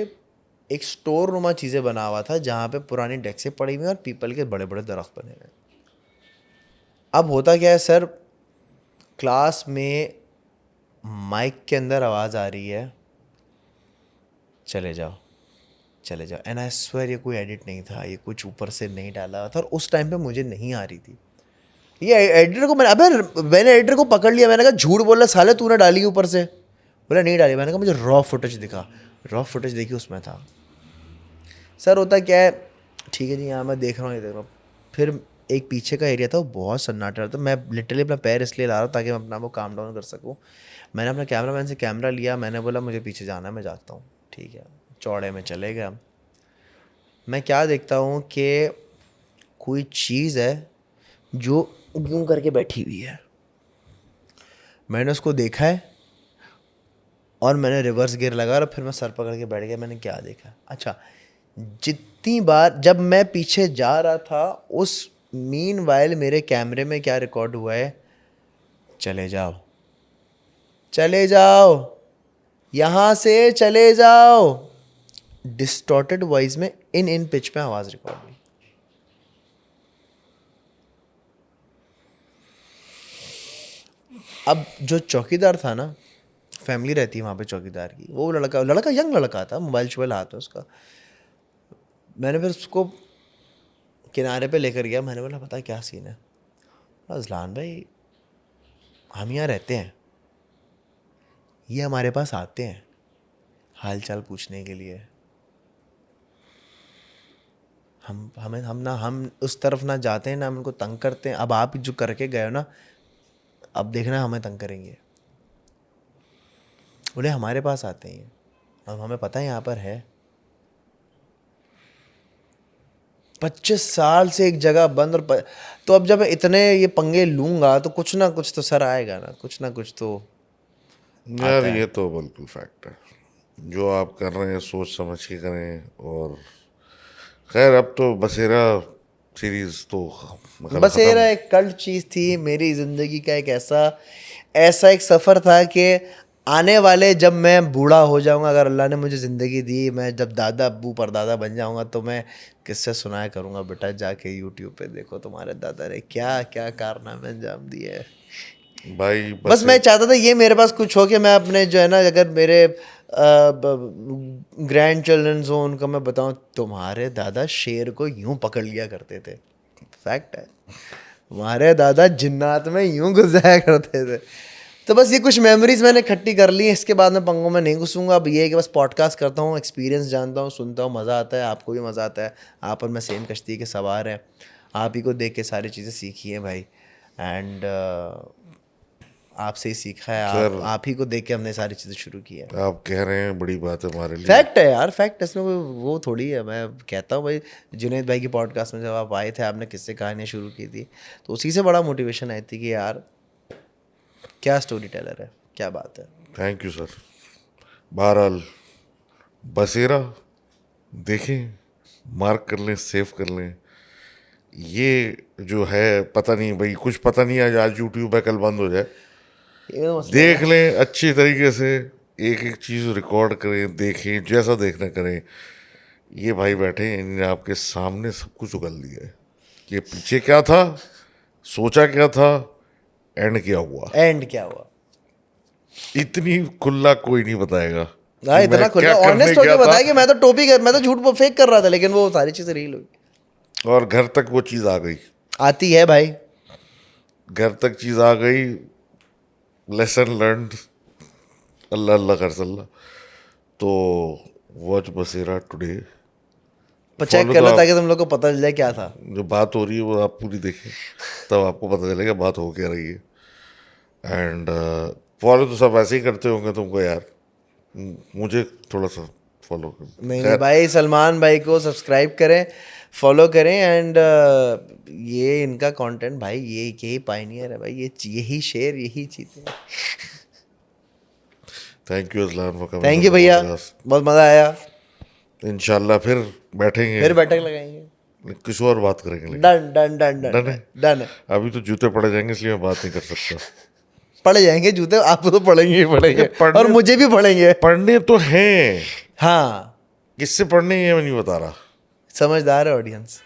एक स्टोर नुमा चीज़ें बना हुआ था, जहाँ पे पुरानी डेस्कें पड़ी हुई हैं और पीपल के बड़े बड़े दरख्त बने हुए हैं। अब होता क्या है सर, क्लास में माइक के अंदर आवाज़ आ रही है, चले जाओ चले जाओ। एंड आई स्वेयर ये कोई एडिट नहीं था, ये कुछ ऊपर से नहीं डाला हुआ था, और उस टाइम पे मुझे नहीं आ रही थी। ये एडिटर को मैंने एडिटर को पकड़ लिया, मैंने कहा झूठ बोल रहा साले, तूने डाली ऊपर से। बोला नहीं डाली। मैंने कहा मुझे रॉ फुटेज दिखा। रॉ फुटेज देखी, उसमें था। सर होता क्या है, ठीक है जी यहाँ मैं देख रहा हूँ, ये देख रहा हूँ। फिर एक पीछे का एरिया था, वो बहुत सन्नाटा रहा था। मैं लिटरली अपना पैर इसलिए ला रहा था ताकि मैं अपना वो काम डाउन कर सकूँ। मैंने अपने कैमरा मैन से कैमरा लिया, मैंने बोला मुझे पीछे जाना है, मैं जाता हूँ। ठीक है, चौड़े में चले गए हम। मैं क्या देखता हूँ कि कोई चीज़ है जो यूं करके बैठी हुई है। मैंने उसको देखा है और मैंने रिवर्स गियर लगा और फिर मैं सर पकड़ के बैठ गया। मैंने क्या देखा, अच्छा जितनी बार जब मैं पीछे जा रहा था, उस मीनवाइल मेरे कैमरे में क्या रिकॉर्ड हुआ है, चले जाओ चले जाओ यहाँ से चले जाओ, डिस्टॉर्टेड वॉइस में इन पिच पे आवाज़ रिकॉर्ड हुई। अब जो चौकीदार था ना, फैमिली रहती है वहाँ पे चौकीदार की, वो लड़का यंग लड़का था, मोबाइल शोबाइल हाथ में उसका। मैंने फिर उसको किनारे पे लेकर गया, मैंने बोला पता क्या सीन है। अजलान भाई हम यहाँ रहते हैं, ये हमारे पास आते हैं हाल चाल पूछने के लिए, हम उस तरफ ना जाते हैं ना हम उनको तंग करते हैं। अब आप जो करके गए हो ना, अब देखना हमें तंग करेंगे। बोले हमारे पास आते हैं, अब हमें पता है यहाँ पर है। 25 साल से एक जगह बंद, और तो अब जब मैं इतने ये पंगे लूँगा तो कुछ ना कुछ तो सर आएगा ना, कुछ ना कुछ तो यार ये तो बिल्कुल फैक्ट है, जो आप कर रहे हैं सोच समझ के करें। और खैर अब तो बसेरा सीरीज तो मतलब बस ये खत्म। एक कल्ट चीज़ थी मेरी ज़िंदगी का, एक ऐसा ऐसा एक सफ़र था कि आने वाले जब मैं बूढ़ा हो जाऊंगा, अगर अल्लाह ने मुझे ज़िंदगी दी, मैं जब दादा अब्बू परदादा बन जाऊंगा तो मैं किससे सुनाया करूंगा, बेटा जाके यूट्यूब पे देखो तुम्हारे दादा ने क्या क्या कारनामे अंजाम दिए हैं। भाई बस मैं चाहता था ये मेरे पास कुछ हो कि मैं अपने जो है ना, अगर मेरे ग्रैंड चिल्ड्रंस हो उनको मैं बताऊं तुम्हारे दादा शेर को यूं पकड़ लिया करते थे। फैक्ट है, हमारे दादा जिन्नात में यूं घुस जाया करते थे। तो बस ये कुछ मेमोरीज मैंने इकट्ठी कर ली, इसके बाद में पंगों में नहीं घुसूंगा। अब ये है कि बस पॉडकास्ट करता हूँ, एक्सपीरियंस जानता हूँ, सुनता हूँ, मज़ा आता है, आपको भी मज़ा आता है। आप और मैं सेम कश्ती के सवार हैं, आप ही को देख के सारी चीज़ें सीखी हैं भाई। एंड आपसे ही सीखा है, सर आप ही को देख के हमने सारी चीज़ें शुरू की है। आप कह रहे हैं बड़ी बात है हमारे लिए। फैक्ट है यार, फैक्ट, इसमें कोई वो थोड़ी है। मैं कहता हूँ भाई, जुनैद भाई की पॉडकास्ट में जब आप आए थे, आपने किससे कहानियाँ शुरू की थी, तो उसी से बड़ा मोटिवेशन आई थी कि यार क्या स्टोरी टेलर है, क्या बात है। Thank you sir. बहरहाल बसेरा देखें, मार्क कर लें, सेव कर लें। ये जो है पता नहीं भाई, कुछ पता नहीं, आज आज यूट्यूब है कल बंद हो जाए। ये तो मसला देख लें अच्छी तरीके से, एक एक चीज़ रिकॉर्ड करें, देखें, जैसा देखना करें। ये भाई बैठे हैं, इन्होंने आपके सामने सब कुछ उगल दिया है कि पीछे क्या था, सोचा क्या था, एंड क्या हुआ। एंड क्या हुआ। इतनी खुला कोई नहीं बताएगा हाँ, कि मैं इतना खुला क्या करने ऑनेस्ट होकर गया बताया था, कि मैं तो झूठ फेक कर रहा था, लेकिन वो सारी चीज़ें रील हुई। और घर तक वो चीज़ आ गई। आती है भाई। घर तक चीज़ आ गई, लेसन लर्नड, अल्लाह अल्लाह कर सल्ला। तो वॉच बसेरा टुडे। चेक फॉलो कर तो लो आप, ताकि तुम लोग को पता चल जाए क्या था। जो बात हो रही है वो आप पूरी देखें, तब आपको पता चलेगा बात हो क्या रही है। एंड फॉलो तो सब ऐसे ही करते होंगे तुमको यार, मुझे थोड़ा सा फॉलो कर। नहीं नहीं खैर भाई, सलमान भाई को सब्सक्राइब करें, फॉलो करें। एंड ये इनका कंटेंट भाई, ये यही पायनियर है भाई, ये यही शेर, यही चीज़ें। Thank you Azlan for coming thank on you the भैया, पॉडकास्ट। बहुत मज़ा आया। इंशाल्लाह फिर बैठेंगे, फिर बैठक लगाएंगे। किसी और बात करेंगे, लेकिन done done done done done done है। डन है। अभी तो जूते पड़े जाएंगे इसलिए मैं बात नहीं कर सकता। पड़ जाएंगे जूते, आपको तो पड़ेंगे ही ये पड़ेंगे, और पढ़ने मुझे भी पड़ेंगे। पढ़ने तो हैं, हाँ, किससे पढ़ने हैं ये मैं नहीं बता रहा। समझदार है ऑडियंस।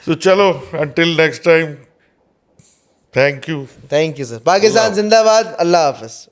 तो चलो, until next time, thank you. Thank you sir. Pakistan जिंदाबाद। अल्लाह हाफिज।